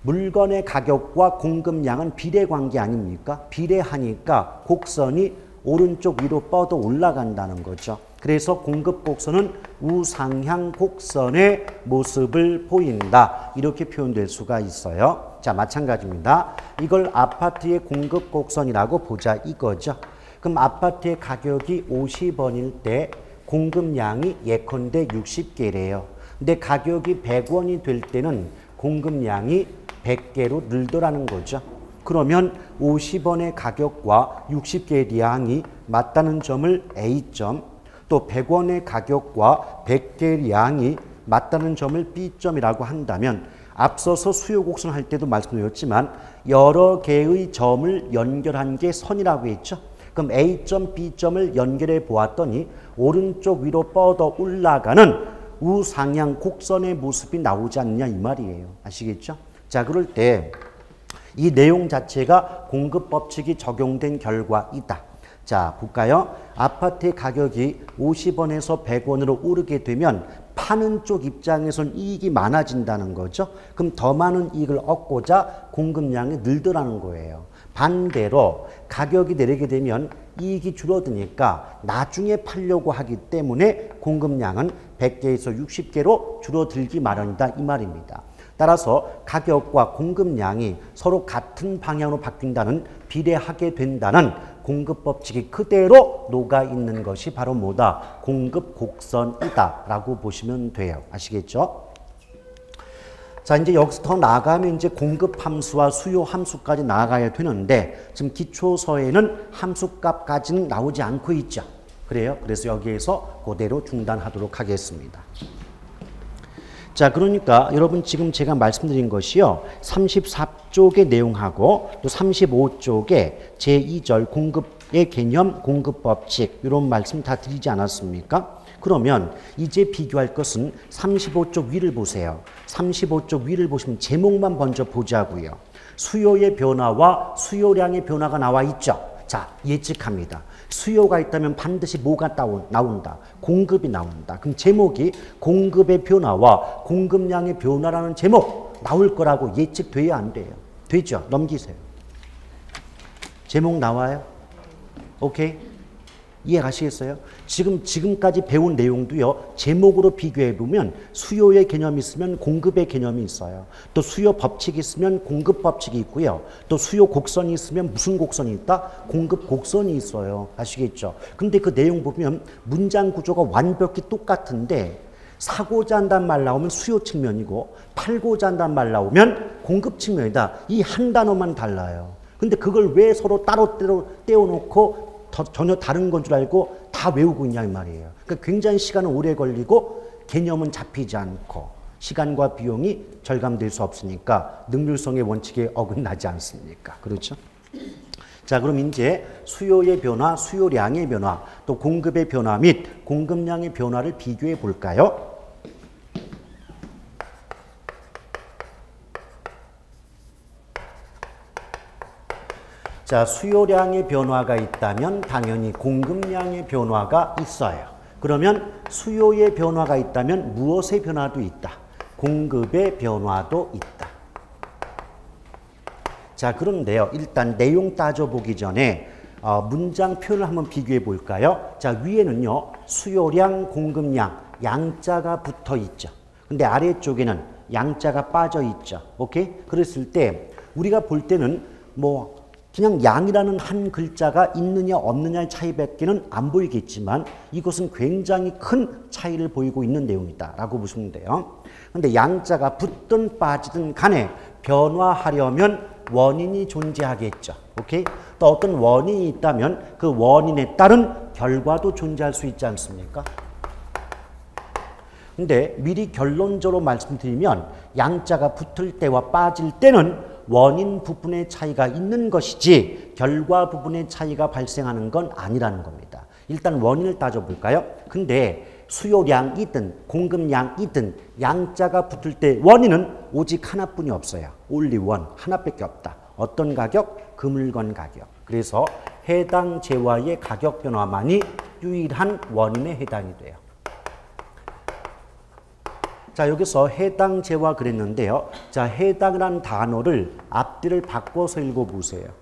물건의 가격과 공급량은 비례관계 아닙니까? 비례하니까 곡선이 오른쪽 위로 뻗어 올라간다는 거죠. 그래서 공급 곡선은 우상향 곡선의 모습을 보인다. 이렇게 표현될 수가 있어요. 자, 마찬가지입니다. 이걸 아파트의 공급 곡선이라고 보자 이거죠. 그럼 아파트의 가격이 50원일 때 공급량이 예컨대 60개래요. 근데 가격이 100원이 될 때는 공급량이 100개로 늘더라는 거죠. 그러면 50원의 가격과 60개의 양이 맞다는 점을 A점, 또 100원의 가격과 100개의 양이 맞다는 점을 B점이라고 한다면 앞서서 수요 곡선 할 때도 말씀드렸지만 여러 개의 점을 연결한 게 선이라고 했죠. 그럼 A점, B점을 연결해 보았더니 오른쪽 위로 뻗어 올라가는 우상향 곡선의 모습이 나오지 않느냐 이 말이에요. 아시겠죠? 자, 그럴 때 이 내용 자체가 공급 법칙이 적용된 결과이다. 자, 볼까요? 아파트의 가격이 50원에서 100원으로 오르게 되면 파는 쪽 입장에선 이익이 많아진다는 거죠. 그럼 더 많은 이익을 얻고자 공급량이 늘더라는 거예요. 반대로 가격이 내리게 되면 이익이 줄어드니까 나중에 팔려고 하기 때문에 공급량은 100개에서 60개로 줄어들기 마련이다 이 말입니다. 따라서 가격과 공급량이 서로 같은 방향으로 바뀐다는 비례하게 된다는 공급 법칙이 그대로 녹아 있는 것이 바로 뭐다? 공급 곡선이다 라고 보시면 돼요. 아시겠죠? 자, 이제 여기서 더 나아가면 이제 공급 함수와 수요 함수까지 나아가야 되는데 지금 기초서에는 함수값까지는 나오지 않고 있죠. 그래요? 그래서 여기에서 그대로 중단하도록 하겠습니다. 자, 그러니까 여러분 지금 제가 말씀드린 것이요. 34쪽의 내용하고 또 35쪽의 제2절 공급의 개념, 공급법칙 이런 말씀 다 드리지 않았습니까? 그러면 이제 비교할 것은 35쪽 위를 보세요. 35쪽 위를 보시면 제목만 먼저 보자고요. 수요의 변화와 수요량의 변화가 나와 있죠. 자, 예측합니다. 수요가 있다면 반드시 뭐가 나온다? 공급이 나온다. 그럼 제목이 공급의 변화와 공급량의 변화라는 제목 나올 거라고 예측돼야 안 돼요? 되죠? 넘기세요. 제목 나와요? 오케이? 이해 가시겠어요? 지금까지 배운 내용도요, 제목으로 비교해 보면 수요의 개념이 있으면 공급의 개념이 있어요. 또 수요 법칙이 있으면 공급 법칙이 있고요. 또 수요 곡선이 있으면 무슨 곡선이 있다? 공급 곡선이 있어요. 아시겠죠? 근데 그 내용 보면 문장 구조가 완벽히 똑같은데 사고자 한다는 말 나오면 수요 측면이고 팔고자 한다는 말 나오면 공급 측면이다. 이 한 단어만 달라요. 근데 그걸 왜 서로 따로 떼어놓고 전혀 다른 건 줄 알고 다 외우고 있냐 이 말이에요. 그러니까 굉장히 시간은 오래 걸리고 개념은 잡히지 않고 시간과 비용이 절감될 수 없으니까 능률성의 원칙에 어긋나지 않습니까? 그렇죠? 자, 그럼 이제 수요의 변화, 수요량의 변화, 또 공급의 변화 및 공급량의 변화를 비교해 볼까요? 자, 수요량의 변화가 있다면 당연히 공급량의 변화가 있어요. 그러면 수요의 변화가 있다면 무엇의 변화도 있다? 공급의 변화도 있다. 자, 그런데요. 일단 내용 따져보기 전에 문장 표현을 한번 비교해 볼까요? 자, 위에는요. 수요량, 공급량, 양자가 붙어 있죠. 근데 아래쪽에는 양자가 빠져 있죠. 오케이? 그랬을 때 우리가 볼 때는 뭐 그냥 양이라는 한 글자가 있느냐 없느냐의 차이밖에는 안 보이겠지만 이것은 굉장히 큰 차이를 보이고 있는 내용이다 라고 보시면 돼요. 그런데 양자가 붙든 빠지든 간에 변화하려면 원인이 존재하겠죠. 오케이? 또 어떤 원인이 있다면 그 원인에 따른 결과도 존재할 수 있지 않습니까? 근데 미리 결론적으로 말씀드리면 양자가 붙을 때와 빠질 때는 원인 부분의 차이가 있는 것이지 결과 부분의 차이가 발생하는 건 아니라는 겁니다. 일단 원인을 따져볼까요? 근데 수요량이든 공급량이든 양자가 붙을 때 원인은 오직 하나뿐이 없어요. only one, 하나밖에 없다. 어떤 가격? 그 물건 가격. 그래서 해당 재화의 가격 변화만이 유일한 원인에 해당이 돼요. 자, 여기서 해당 재화 그랬는데요. 자, 해당이라는 단어를 앞뒤를 바꿔서 읽어보세요.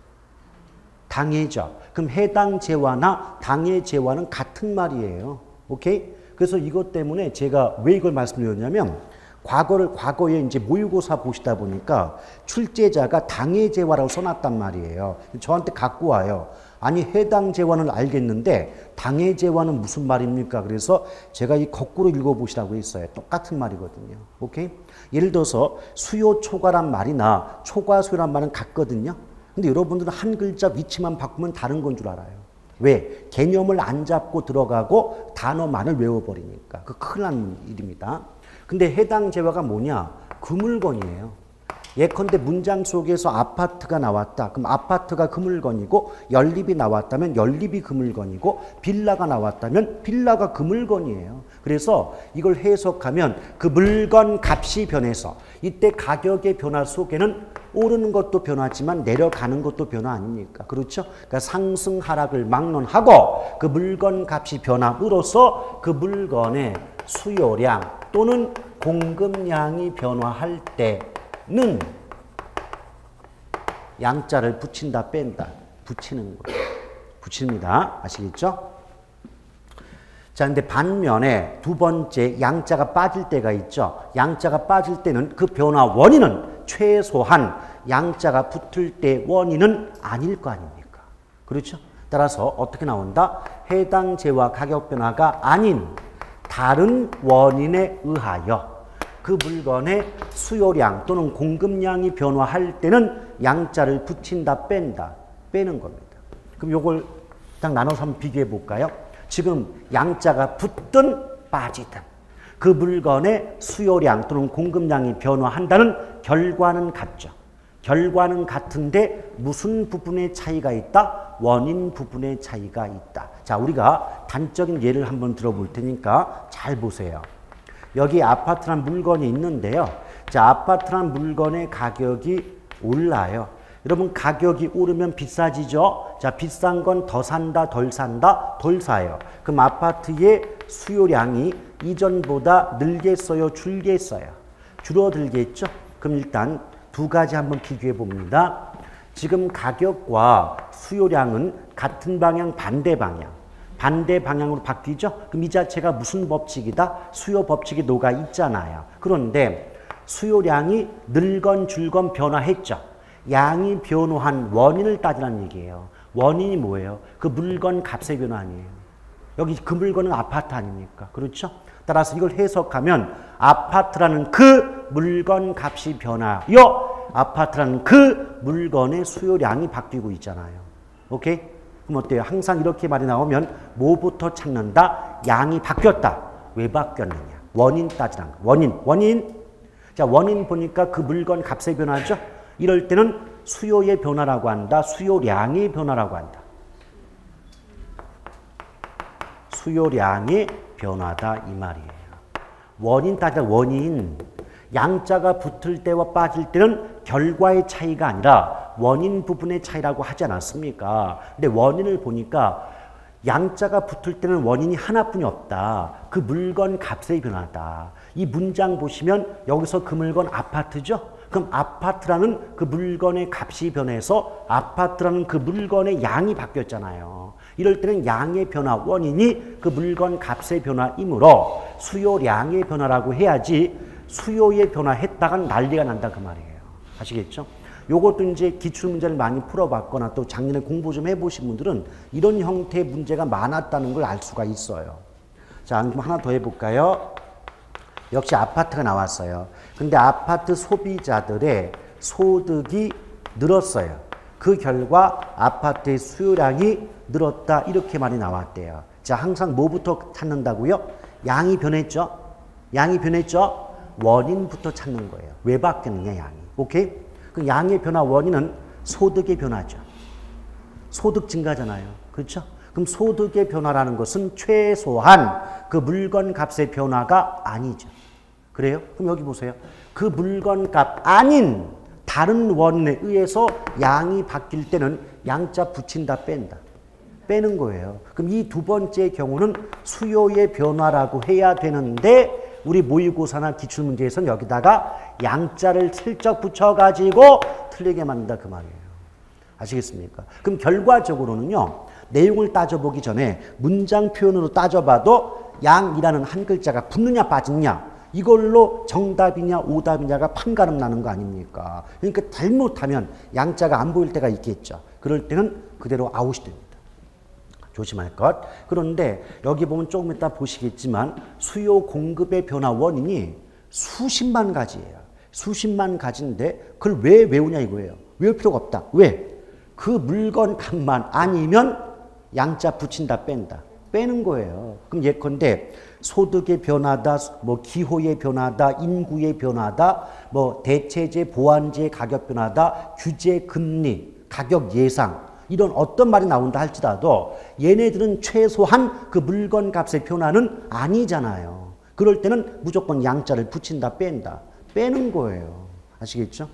당해죠. 그럼 해당 재화나 당해 재화는 같은 말이에요. 오케이? 그래서 이것 때문에 제가 왜 이걸 말씀드렸냐면 과거에 이제 모의고사 보시다 보니까 출제자가 당해 재화라고 써놨단 말이에요. 저한테 갖고 와요. 아니 해당 재화는 알겠는데 당해 재화는 무슨 말입니까? 그래서 제가 이 거꾸로 읽어보시라고 했어요. 똑같은 말이거든요. 오케이? 예를 들어서 수요 초과란 말이나 초과 수요란 말은 같거든요. 근데 여러분들은 한 글자 위치만 바꾸면 다른 건 줄 알아요. 왜? 개념을 안 잡고 들어가고 단어만을 외워버리니까. 그 큰일 난 일입니다. 근데 해당 재화가 뭐냐? 그 물건이에요. 예컨대 문장 속에서 아파트가 나왔다. 그럼 아파트가 그 물건이고 연립이 나왔다면 연립이 그 물건이고 빌라가 나왔다면 빌라가 그 물건이에요. 그래서 이걸 해석하면 그 물건 값이 변해서 이때 가격의 변화 속에는 오르는 것도 변화지만 내려가는 것도 변화 아닙니까? 그렇죠? 그러니까 상승 하락을 막론하고 그 물건 값이 변함으로써 그 물건의 수요량 또는 공급량이 변화할 때는 양자를 붙인다 뺀다 붙이는 거예요. 붙입니다. 아시겠죠? 자, 근데 반면에 두 번째 양자가 빠질 때가 있죠. 양자가 빠질 때는 그 변화 원인은 최소한 양자가 붙을 때 원인은 아닐 거 아닙니까? 그렇죠? 따라서 어떻게 나온다? 해당 재화 가격 변화가 아닌 다른 원인에 의하여 그 물건의 수요량 또는 공급량이 변화할 때는 양자를 붙인다 뺀다 빼는 겁니다. 그럼 요걸 딱 나눠서 한번 비교해 볼까요? 지금 양자가 붙든 빠지든 그 물건의 수요량 또는 공급량이 변화한다는 결과는 같죠. 결과는 같은데 무슨 부분의 차이가 있다? 원인 부분의 차이가 있다. 자, 우리가 단적인 예를 한번 들어볼 테니까 잘 보세요. 여기 아파트란 물건이 있는데요. 자, 아파트란 물건의 가격이 올라요. 여러분 가격이 오르면 비싸지죠? 자, 비싼 건 더 산다, 덜 산다, 덜 사요. 그럼 아파트의 수요량이 이전보다 늘겠어요, 줄겠어요? 줄어들겠죠? 그럼 일단 두 가지 한번 비교해 봅니다. 지금 가격과 수요량은 같은 방향, 반대 방향으로 바뀌죠? 그럼 이 자체가 무슨 법칙이다? 수요 법칙이 녹아 있잖아요. 그런데 수요량이 늘건 줄건 변화했죠? 양이 변화한 원인을 따지라는 얘기예요. 원인이 뭐예요? 그 물건 값의 변화 아니에요. 여기 그 물건은 아파트 아닙니까? 그렇죠? 따라서 이걸 해석하면 아파트라는 그 물건 값이 변화요. 아파트라는 그 물건의 수요량이 바뀌고 있잖아요. 오케이? 그럼 어때요? 항상 이렇게 말이 나오면 뭐부터 찾는다? 양이 바뀌었다. 왜 바뀌었느냐? 원인 따지라는 거. 원인. 자, 원인 보니까 그 물건 값의 변화죠? 이럴 때는 수요의 변화라고 한다. 수요량의 변화라고 한다. 수요량의 변화다 이 말이에요. 원인 따지다 원인. 양자가 붙을 때와 빠질 때는 결과의 차이가 아니라 원인 부분의 차이라고 하지 않았습니까? 근데 원인을 보니까 양자가 붙을 때는 원인이 하나뿐이 없다. 그 물건 값의 변화다. 이 문장 보시면 여기서 그 물건 아파트죠? 그럼 아파트라는 그 물건의 값이 변해서 아파트라는 그 물건의 양이 바뀌었잖아요. 이럴 때는 양의 변화, 원인이 그 물건 값의 변화이므로 수요량의 변화라고 해야지 수요의 변화했다간 난리가 난다 그 말이에요. 아시겠죠? 요것도 이제 기출문제를 많이 풀어봤거나 또 작년에 공부 좀 해보신 분들은 이런 형태의 문제가 많았다는 걸 알 수가 있어요. 자, 그럼 하나 더 해볼까요? 역시 아파트가 나왔어요. 근데 아파트 소비자들의 소득이 늘었어요. 그 결과 아파트의 수요량이 늘었다 이렇게 말이 나왔대요. 자, 항상 뭐부터 찾는다고요? 양이 변했죠? 양이 변했죠? 원인부터 찾는 거예요. 왜 바뀌느냐 양이. 오케이? 그 양의 변화 원인은 소득의 변화죠. 소득 증가잖아요. 그렇죠? 그럼 소득의 변화라는 것은 최소한 그 물건 값의 변화가 아니죠. 그래요? 그럼 여기 보세요. 그 물건 값 아닌 다른 원인에 의해서 양이 바뀔 때는 양자 붙인다 뺀다. 빼는 거예요. 그럼 이 두 번째 경우는 수요의 변화라고 해야 되는데 우리 모의고사나 기출문제에서는 여기다가 양자를 슬쩍 붙여가지고 틀리게 만든다 그 말이에요. 아시겠습니까? 그럼 결과적으로는요. 내용을 따져보기 전에 문장 표현으로 따져봐도 양이라는 한 글자가 붙느냐 빠지느냐 이걸로 정답이냐 오답이냐가 판가름 나는 거 아닙니까? 그러니까 잘못하면 양자가 안 보일 때가 있겠죠. 그럴 때는 그대로 아웃이 됩니다. 조심할 것. 그런데 여기 보면 조금 이따 보시겠지만 수요 공급의 변화 원인이 수십만 가지예요. 수십만 가지인데 그걸 왜 외우냐 이거예요. 외울 필요가 없다. 왜? 그 물건 값만 아니면 양자 붙인다 뺀다. 빼는 거예요. 그럼 예컨대 소득의 변화다, 뭐 기호의 변화다, 인구의 변화다, 뭐 대체재, 보완재 가격 변화다, 규제, 금리, 가격 예상 이런 어떤 말이 나온다 할지라도 얘네들은 최소한 그 물건 값의 변화는 아니잖아요. 그럴 때는 무조건 양자를 붙인다 뺀다. 빼는 거예요. 아시겠죠?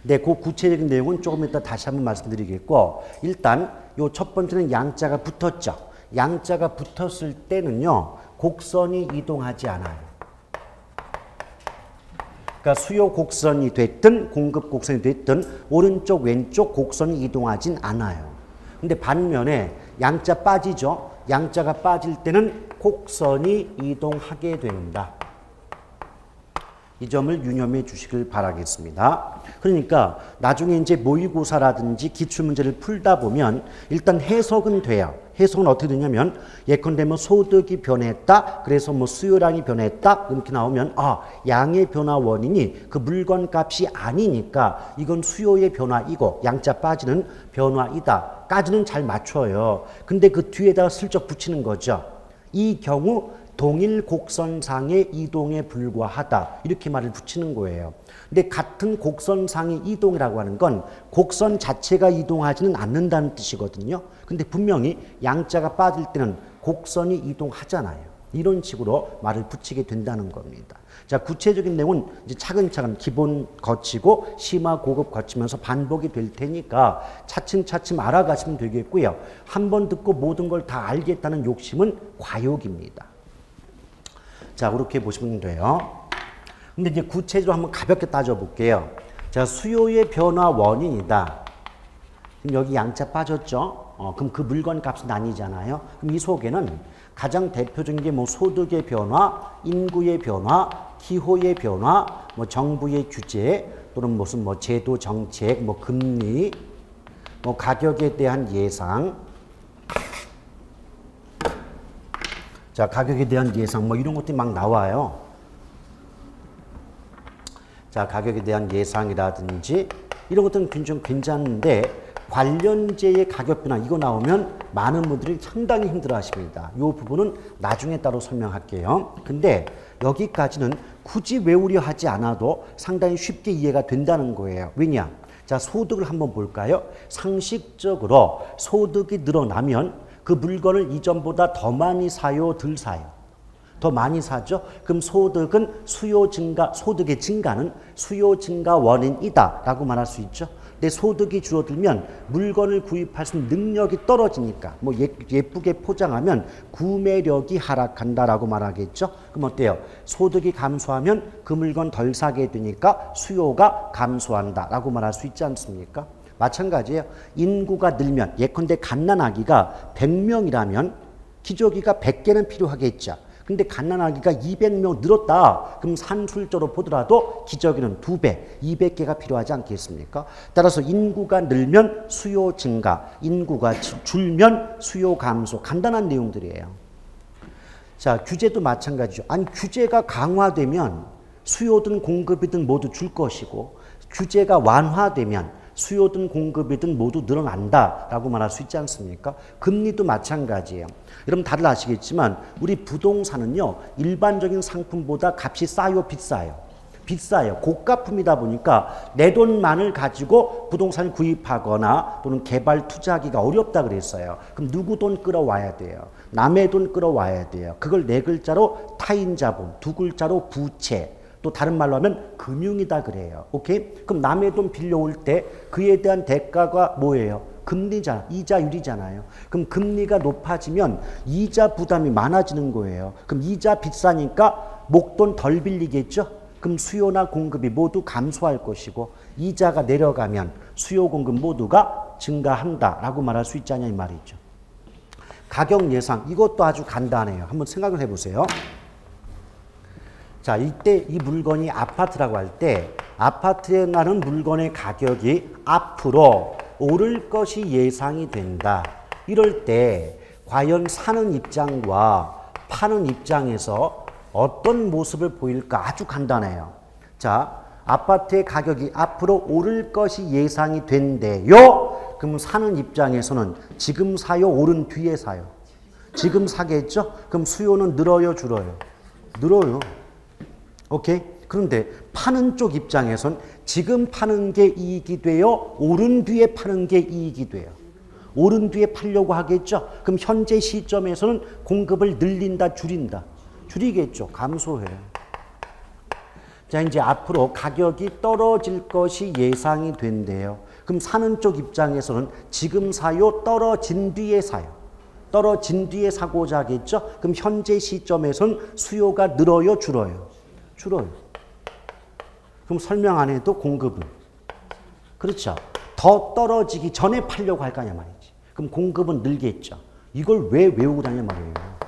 네, 그 구체적인 내용은 조금 이따 다시 한번 말씀드리겠고 일단 요 첫 번째는 양자가 붙었죠. 양자가 붙었을 때는요. 곡선이 이동하지 않아요. 그러니까 수요 곡선이 됐든 공급 곡선이 됐든 오른쪽 왼쪽 곡선이 이동하진 않아요. 근데 반면에 양자 빠지죠. 양자가 빠질 때는 곡선이 이동하게 된다. 이 점을 유념해 주시길 바라겠습니다. 그러니까 나중에 이제 모의고사라든지 기출문제를 풀다 보면 일단 해석은 돼요. 해석은 어떻게 되냐면 예컨대 뭐 소득이 변했다. 그래서 뭐 수요량이 변했다. 이렇게 나오면 아, 양의 변화 원인이 그 물건 값이 아니니까 이건 수요의 변화이고 양자 빠지는 변화이다. 까지는 잘 맞춰요. 근데 그 뒤에다가 슬쩍 붙이는 거죠. 이 경우 동일 곡선상의 이동에 불과하다. 이렇게 말을 붙이는 거예요. 근데 같은 곡선상의 이동이라고 하는 건 곡선 자체가 이동하지는 않는다는 뜻이거든요. 근데 분명히 양자가 빠질 때는 곡선이 이동하잖아요. 이런 식으로 말을 붙이게 된다는 겁니다. 자, 구체적인 내용은 이제 차근차근 기본 거치고 심화 고급 거치면서 반복이 될 테니까 차츰차츰 알아가시면 되겠고요. 한 번 듣고 모든 걸 다 알겠다는 욕심은 과욕입니다. 자, 그렇게 보시면 돼요. 근데 이제 구체적으로 한번 가볍게 따져볼게요. 자, 수요의 변화 원인이다. 그럼 여기 양자 빠졌죠? 그럼 그 물건 값은 아니잖아요. 그럼 이 속에는 가장 대표적인 게 뭐 소득의 변화, 인구의 변화, 기호의 변화, 뭐 정부의 규제, 또는 무슨 뭐 제도 정책, 뭐 금리, 뭐 가격에 대한 예상, 자, 가격에 대한 예상, 뭐 이런 것들이 막 나와요. 자, 가격에 대한 예상이라든지 이런 것들은 굉장히 괜찮은데 관련제의 가격 변화 이거 나오면 많은 분들이 상당히 힘들어 하십니다. 이 부분은 나중에 따로 설명할게요. 근데 여기까지는 굳이 외우려 하지 않아도 상당히 쉽게 이해가 된다는 거예요. 왜냐? 자, 소득을 한번 볼까요? 상식적으로 소득이 늘어나면 그 물건을 이전보다 더 많이 사요, 덜 사요? 더 많이 사죠? 그럼 소득은 수요 증가, 소득의 증가는 수요 증가 원인이다 라고 말할 수 있죠. 근데 소득이 줄어들면 물건을 구입할 수 있는 능력이 떨어지니까 뭐 예쁘게 포장하면 구매력이 하락한다라고 말하겠죠. 그럼 어때요? 소득이 감소하면 그 물건 덜 사게 되니까 수요가 감소한다라고 말할 수 있지 않습니까? 마찬가지예요. 인구가 늘면 예컨대 갓난아기가 100명이라면 기저귀가 100개는 필요하겠죠. 근데 갓난아기가 200명 늘었다. 그럼 산술적으로 보더라도 기저귀는 2배, 200개가 필요하지 않겠습니까? 따라서 인구가 늘면 수요 증가, 인구가 줄면 수요 감소. 간단한 내용들이에요. 자, 규제도 마찬가지죠. 아니, 규제가 강화되면 수요든 공급이든 모두 줄 것이고 규제가 완화되면 수요든 공급이든 모두 늘어난다라고 말할 수 있지 않습니까? 금리도 마찬가지예요. 여러분 다들 아시겠지만 우리 부동산은요. 일반적인 상품보다 값이 싸요, 비싸요? 비싸요. 고가품이다 보니까 내 돈만을 가지고 부동산을 구입하거나 또는 개발 투자하기가 어렵다 그랬어요. 그럼 누구 돈 끌어와야 돼요? 남의 돈 끌어와야 돼요. 그걸 네 글자로 타인자본, 두 글자로 부채, 또 다른 말로 하면 금융이다 그래요. 오케이? 그럼 남의 돈 빌려올 때 그에 대한 대가가 뭐예요? 금리잖아. 이자율이잖아요. 그럼 금리가 높아지면 이자 부담이 많아지는 거예요. 그럼 이자 비싸니까 목돈 덜 빌리겠죠? 그럼 수요나 공급이 모두 감소할 것이고 이자가 내려가면 수요 공급 모두가 증가한다라고 말할 수 있지 않냐 이 말이죠. 가격 예상 이것도 아주 간단해요. 한번 생각을 해보세요. 자, 이때 이 물건이 아파트라고 할 때 아파트에 나는 물건의 가격이 앞으로 오를 것이 예상이 된다. 이럴 때 과연 사는 입장과 파는 입장에서 어떤 모습을 보일까? 아주 간단해요. 자, 아파트의 가격이 앞으로 오를 것이 예상이 된대요. 그럼 사는 입장에서는 지금 사요, 오른 뒤에 사요? 지금 사겠죠? 그럼 수요는 늘어요, 줄어요? 늘어요. 오케이? 그런데 파는 쪽 입장에선 지금 파는 게 이익이 돼요? 오른 뒤에 파는 게 이익이 돼요? 오른 뒤에 팔려고 하겠죠? 그럼 현재 시점에서는 공급을 늘린다, 줄인다? 줄이겠죠. 감소해요. 자, 이제 앞으로 가격이 떨어질 것이 예상이 된대요. 그럼 사는 쪽 입장에서는 지금 사요, 떨어진 뒤에 사요? 떨어진 뒤에 사고자 하겠죠? 그럼 현재 시점에서는 수요가 늘어요, 줄어요? 줄어요. 그럼 설명 안 해도 공급은? 그렇죠. 더 떨어지기 전에 팔려고 할 거냐 말이지. 그럼 공급은 늘겠죠. 이걸 왜 외우라냐 말이에요.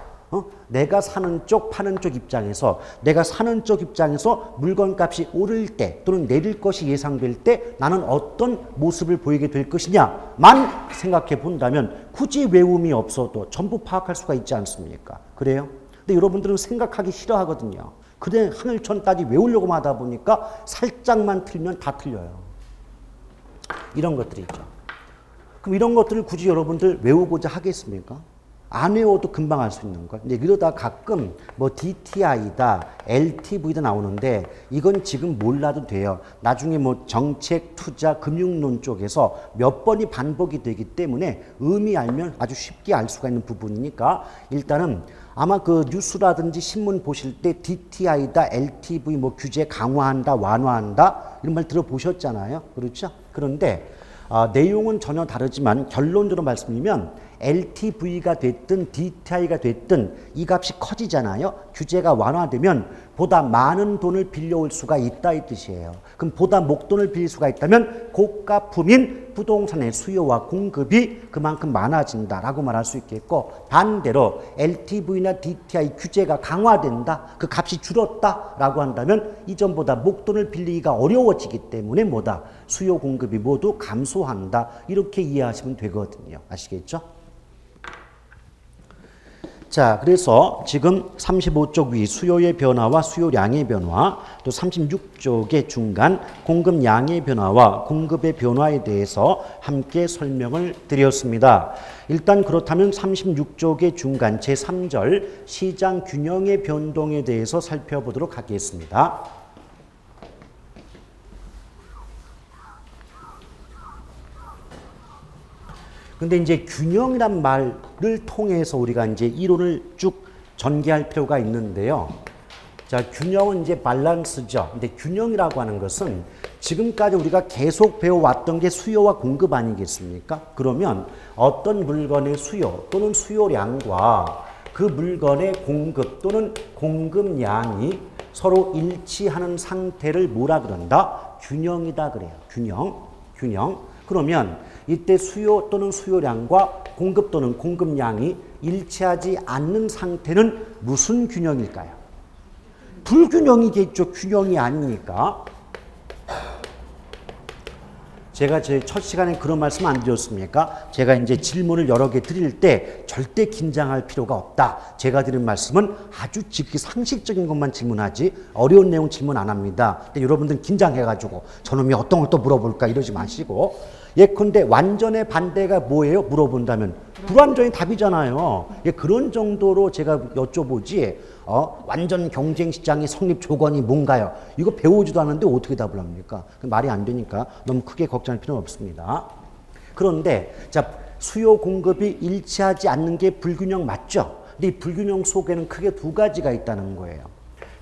내가 사는 쪽, 파는 쪽 입장에서 내가 사는 쪽 입장에서 물건값이 오를 때 또는 내릴 것이 예상될 때 나는 어떤 모습을 보이게 될 것이냐만 생각해 본다면 굳이 외움이 없어도 전부 파악할 수가 있지 않습니까? 그래요? 근데 여러분들은 생각하기 싫어하거든요. 그래 하늘천따지 외우려고 하다 보니까 살짝만 틀면 다 틀려요. 이런 것들이 있죠. 그럼 이런 것들을 굳이 여러분들 외우고자 하겠습니까? 안 외워도 금방 알 수 있는 걸. 근데 이러다 가끔 뭐 DTI다, LTV다 나오는데 이건 지금 몰라도 돼요. 나중에 뭐 정책, 투자, 금융론 쪽에서 몇 번이 반복이 되기 때문에 의미 알면 아주 쉽게 알 수가 있는 부분이니까 일단은 아마 그 뉴스라든지 신문 보실 때 DTI다, LTV 뭐 규제 강화한다, 완화한다 이런 말 들어보셨잖아요. 그렇죠? 그런데 내용은 전혀 다르지만 결론적으로 말씀드리면 LTV가 됐든 DTI가 됐든 이 값이 커지잖아요. 규제가 완화되면 보다 많은 돈을 빌려올 수가 있다 이 뜻이에요. 그럼 보다 목돈을 빌릴 수가 있다면 고가품인 부동산의 수요와 공급이 그만큼 많아진다라고 말할 수 있겠고 반대로 LTV나 DTI 규제가 강화된다. 그 값이 줄었다라고 한다면 이전보다 목돈을 빌리기가 어려워지기 때문에 뭐다? 수요 공급이 모두 감소한다. 이렇게 이해하시면 되거든요. 아시겠죠? 자, 그래서 지금 35쪽 위 수요의 변화와 수요량의 변화, 또 36쪽의 중간 공급량의 변화와 공급의 변화에 대해서 함께 설명을 드렸습니다. 일단 그렇다면 36쪽의 중간 제3절 시장 균형의 변동에 대해서 살펴보도록 하겠습니다. 근데 이제 균형이란 말을 통해서 우리가 이제 이론을 쭉 전개할 필요가 있는데요. 자, 균형은 이제 밸런스죠. 근데 균형이라고 하는 것은 지금까지 우리가 계속 배워왔던 게 수요와 공급 아니겠습니까? 그러면 어떤 물건의 수요 또는 수요량과 그 물건의 공급 또는 공급량이 서로 일치하는 상태를 뭐라 그런다? 균형이다 그래요. 균형. 그러면 이때 수요 또는 수요량과 공급 또는 공급량이 일치하지 않는 상태는 무슨 균형일까요? 불균형이겠죠. 균형이 아니니까. 제가 제 첫 시간에 그런 말씀 안 드렸습니까? 제가 이제 질문을 여러 개 드릴 때 절대 긴장할 필요가 없다. 제가 드린 말씀은 아주 상식적인 것만 질문하지 어려운 내용 질문 안 합니다. 근데 여러분들은 긴장해가지고 저놈이 어떤 걸 또 물어볼까 이러지 마시고 예컨대 완전의 반대가 뭐예요? 물어본다면 불완전히 답이잖아요. 그런 정도로 제가 여쭤보지 완전 경쟁 시장의 성립 조건이 뭔가요? 이거 배우지도 않았는데 어떻게 답을 합니까? 말이 안 되니까 너무 크게 걱정할 필요는 없습니다. 그런데 자, 수요 공급이 일치하지 않는 게 불균형 맞죠? 근데 이 불균형 속에는 크게 두 가지가 있다는 거예요.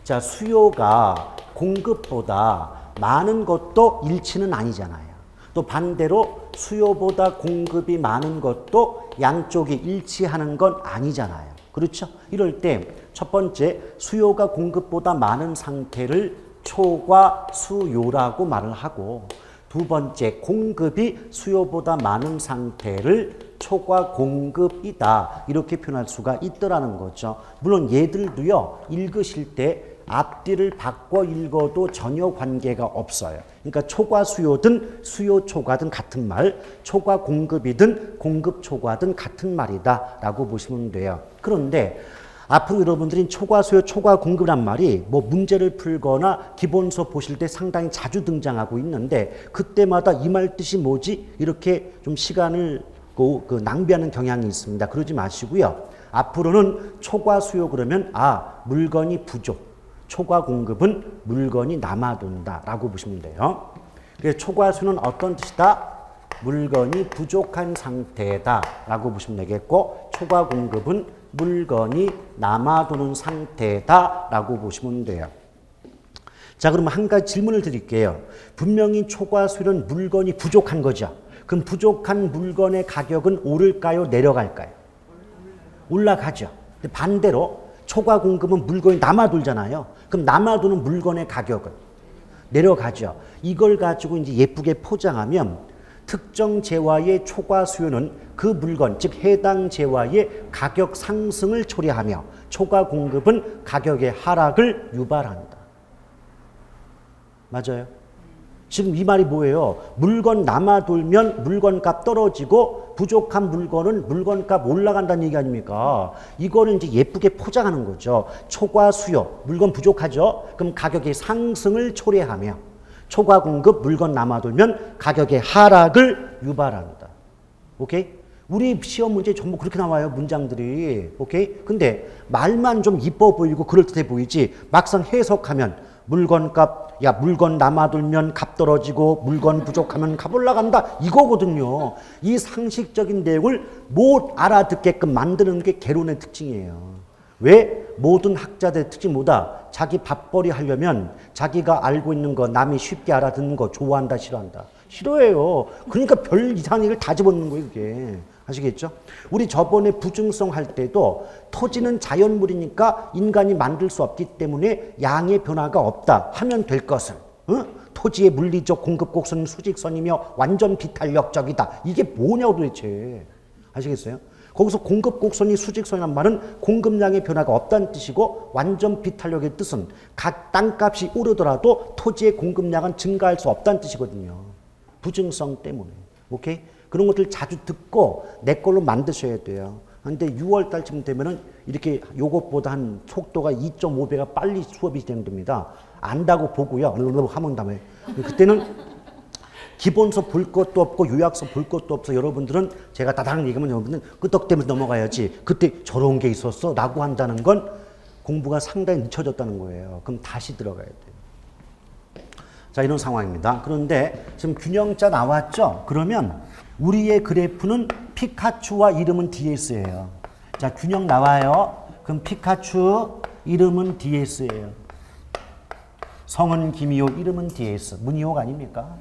자, 수요가 공급보다 많은 것도 일치는 아니잖아요. 또 반대로 수요보다 공급이 많은 것도 양쪽이 일치하는 건 아니잖아요. 그렇죠? 이럴 때 첫 번째, 수요가 공급보다 많은 상태를 초과수요라고 말을 하고, 두 번째, 공급이 수요보다 많은 상태를 초과공급이다. 이렇게 표현할 수가 있더라는 거죠. 물론 얘들도요, 읽으실 때 앞뒤를 바꿔 읽어도 전혀 관계가 없어요. 그러니까 초과수요든 수요초과든 같은 말, 초과공급이든 공급초과든 같은 말이다 라고 보시면 돼요. 그런데 앞으로 여러분들이 초과수요, 초과공급이란 말이 뭐 문제를 풀거나 기본서 보실 때 상당히 자주 등장하고 있는데, 그때마다 이 말 뜻이 뭐지? 이렇게 좀 시간을 낭비하는 경향이 있습니다. 그러지 마시고요. 앞으로는 초과수요 그러면 물건이 부족, 초과공급은 물건이 남아돈다 라고 보시면 돼요. 그래서 초과수요는 어떤 뜻이다? 물건이 부족한 상태다 라고 보시면 되겠고, 초과공급은 물건이 남아도는 상태다 라고 보시면 돼요. 자, 그럼 한 가지 질문을 드릴게요. 분명히 초과수요는 물건이 부족한 거죠. 그럼 부족한 물건의 가격은 오를까요? 내려갈까요? 올라가죠. 근데 반대로 초과공급은 물건이 남아돌잖아요. 그럼 남아도는 물건의 가격은 내려가죠. 이걸 가지고 이제 예쁘게 포장하면 특정 재화의 초과수요는 그 물건, 즉 해당 재화의 가격 상승을 초래하며 초과공급은 가격의 하락을 유발한다. 맞아요? 지금 이 말이 뭐예요? 물건 남아돌면 물건값 떨어지고 부족한 물건은 물건값 올라간다는 얘기 아닙니까? 이거는 이제 예쁘게 포장하는 거죠. 초과수요, 물건 부족하죠? 그럼 가격의 상승을 초래하며 초과공급, 물건 남아돌면 가격의 하락을 유발한다. 오케이? 우리 시험 문제 전부 그렇게 나와요, 문장들이. 오케이? 근데 말만 좀 이뻐 보이고 그럴듯해 보이지 막상 해석하면 물건값, 물건 남아돌면 값 떨어지고 물건 부족하면 값 올라간다 이거거든요. 이 상식적인 내용을 못 알아듣게끔 만드는 게 개론의 특징이에요. 왜? 모든 학자들의 특징 뭐다? 자기 밥벌이 하려면 자기가 알고 있는 거, 남이 쉽게 알아듣는 거 좋아한다, 싫어한다? 싫어해요. 그러니까 별 이상한 얘기를 다 집어넣는 거예요, 그게. 아시겠죠? 우리 저번에 부증성 할 때도 토지는 자연물이니까 인간이 만들 수 없기 때문에 양의 변화가 없다 하면 될 것을, 토지의 물리적 공급 곡선은 수직선이며 완전 비탄력적이다. 이게 뭐냐고 도대체. 아시겠어요? 거기서 공급 곡선이 수직선이란 말은 공급량의 변화가 없다는 뜻이고, 완전 비탄력의 뜻은 각 땅값이 오르더라도 토지의 공급량은 증가할 수 없다는 뜻이거든요. 부증성 때문에. 오케이? 그런 것들 자주 듣고 내 걸로 만드셔야 돼요. 근데 6월 달쯤 되면은 이렇게 요것보다 한 속도가 2.5배가 빨리 수업이 진행됩니다. 안다고 보고요. 하면 다음에. 그때는 기본서 볼 것도 없고 요약서 볼 것도 없어. 여러분들은 제가 다다닥 얘기하면 여러분들은 끄떡대면서 넘어가야지. 그때 저런 게 있었어? 라고 한다는 건 공부가 상당히 늦춰졌다는 거예요. 그럼 다시 들어가야 돼요. 자, 이런 상황입니다. 그런데 지금 균형자 나왔죠? 그러면 우리의 그래프는 피카츄와 이름은 DS예요. 자, 균형 나와요. 그럼 피카츄 이름은 DS예요. 성은 김이호 이름은 DS. 문희옥 아닙니까?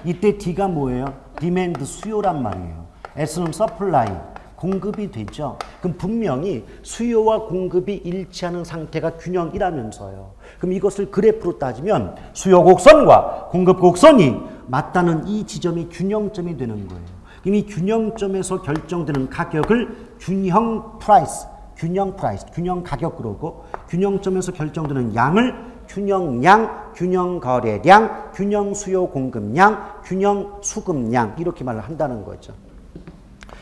이때 D가 뭐예요? 디맨드 수요란 말이에요. S는 서플라이 공급이 되죠. 그럼 분명히 수요와 공급이 일치하는 상태가 균형이라면서요. 그럼 이것을 그래프로 따지면 수요 곡선과 공급 곡선이 맞다는 이 지점이 균형점이 되는 거예요. 그럼 이 균형점에서 결정되는 가격을 균형 프라이스, 균형 가격 그러고, 균형점에서 결정되는 양을 균형량, 균형거래량, 균형수요 공급량, 균형수급량 이렇게 말을 한다는 거죠.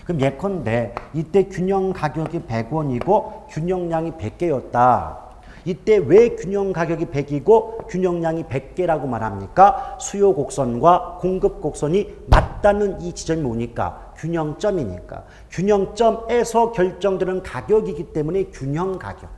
그럼 예컨대 이때 균형 가격이 100원이고 균형량이 100개였다. 이때 왜 균형 가격이 100이고 균형량이 100개라고 말합니까? 수요 곡선과 공급 곡선이 맞다는 이 지점이 뭐니까? 균형점이니까. 균형점에서 결정되는 가격이기 때문에 균형 가격.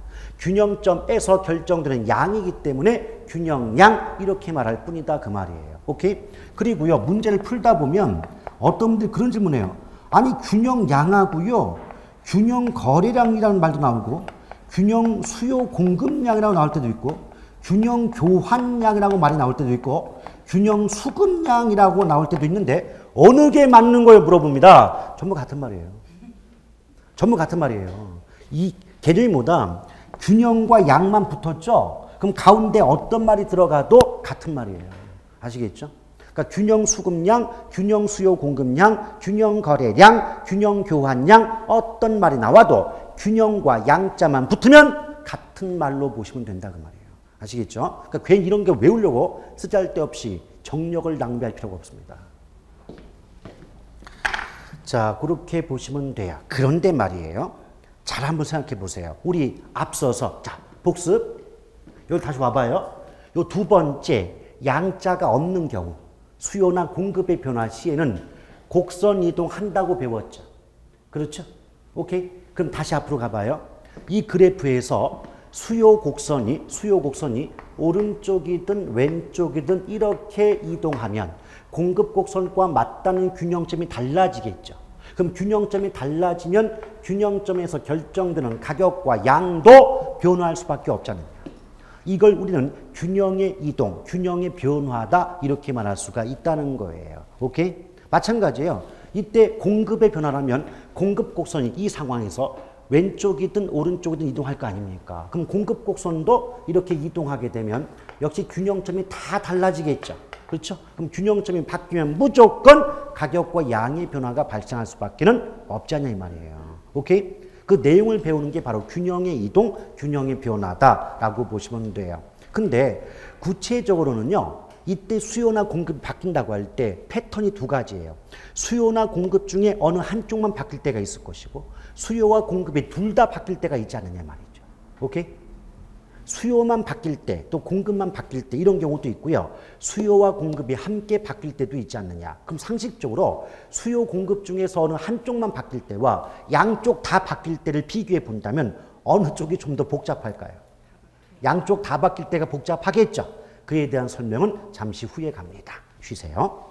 균형점에서 결정되는 양이기 때문에 균형양 이렇게 말할 뿐이다 그 말이에요. 오케이? 그리고요 문제를 풀다 보면 어떤 분들이 그런 질문해요. 아니 균형양하고요 균형거래량이라는 말도 나오고 균형 수요 공급량이라고 나올 때도 있고 균형 교환량이라고 말이 나올 때도 있고 균형 수급량이라고 나올 때도 있는데 어느 게 맞는 걸 물어봅니다. 전부 같은 말이에요. 전부 같은 말이에요. 이 개념이 뭐다? 균형과 양만 붙었죠? 그럼 가운데 어떤 말이 들어가도 같은 말이에요. 아시겠죠? 그러니까 균형 수급량, 균형 수요 공급량, 균형 거래량, 균형 교환량 어떤 말이 나와도 균형과 양자만 붙으면 같은 말로 보시면 된다 그 말이에요. 아시겠죠? 그러니까 괜히 이런 게 외우려고 쓰잘데없이 정력을 낭비할 필요가 없습니다. 자, 그렇게 보시면 돼요. 그런데 말이에요. 잘 한번 생각해 보세요. 우리 앞서서 자, 복습. 여기 다시 와봐요. 요 두 번째 양자가 없는 경우 수요나 공급의 변화 시에는 곡선 이동한다고 배웠죠. 그렇죠? 오케이? 그럼 다시 앞으로 가봐요. 이 그래프에서 수요 곡선이 오른쪽이든 왼쪽이든 이렇게 이동하면 공급 곡선과 맞닿는 균형점이 달라지겠죠. 그럼 균형점이 달라지면 균형점에서 결정되는 가격과 양도 변화할 수밖에 없잖아요. 이걸 우리는 균형의 이동, 균형의 변화다 이렇게 말할 수가 있다는 거예요. 오케이? 마찬가지예요. 이때 공급의 변화라면 공급 곡선이 이 상황에서 왼쪽이든 오른쪽이든 이동할 거 아닙니까? 그럼 공급 곡선도 이렇게 이동하게 되면 역시 균형점이 다 달라지겠죠. 그렇죠? 그럼 균형점이 바뀌면 무조건 가격과 양의 변화가 발생할 수밖에 없지 않냐 이 말이에요. 오케이? 그 내용을 배우는 게 바로 균형의 이동, 균형의 변화다라고 보시면 돼요. 근데 구체적으로는요. 이때 수요나 공급이 바뀐다고 할 때 패턴이 두 가지예요. 수요나 공급 중에 어느 한쪽만 바뀔 때가 있을 것이고 수요와 공급이 둘 다 바뀔 때가 있지 않느냐 말이죠. 오케이? 수요만 바뀔 때 또 공급만 바뀔 때 이런 경우도 있고요. 수요와 공급이 함께 바뀔 때도 있지 않느냐. 그럼 상식적으로 수요 공급 중에서 어느 한쪽만 바뀔 때와 양쪽 다 바뀔 때를 비교해 본다면 어느 쪽이 좀 더 복잡할까요? 양쪽 다 바뀔 때가 복잡하겠죠. 그에 대한 설명은 잠시 후에 갑니다. 쉬세요.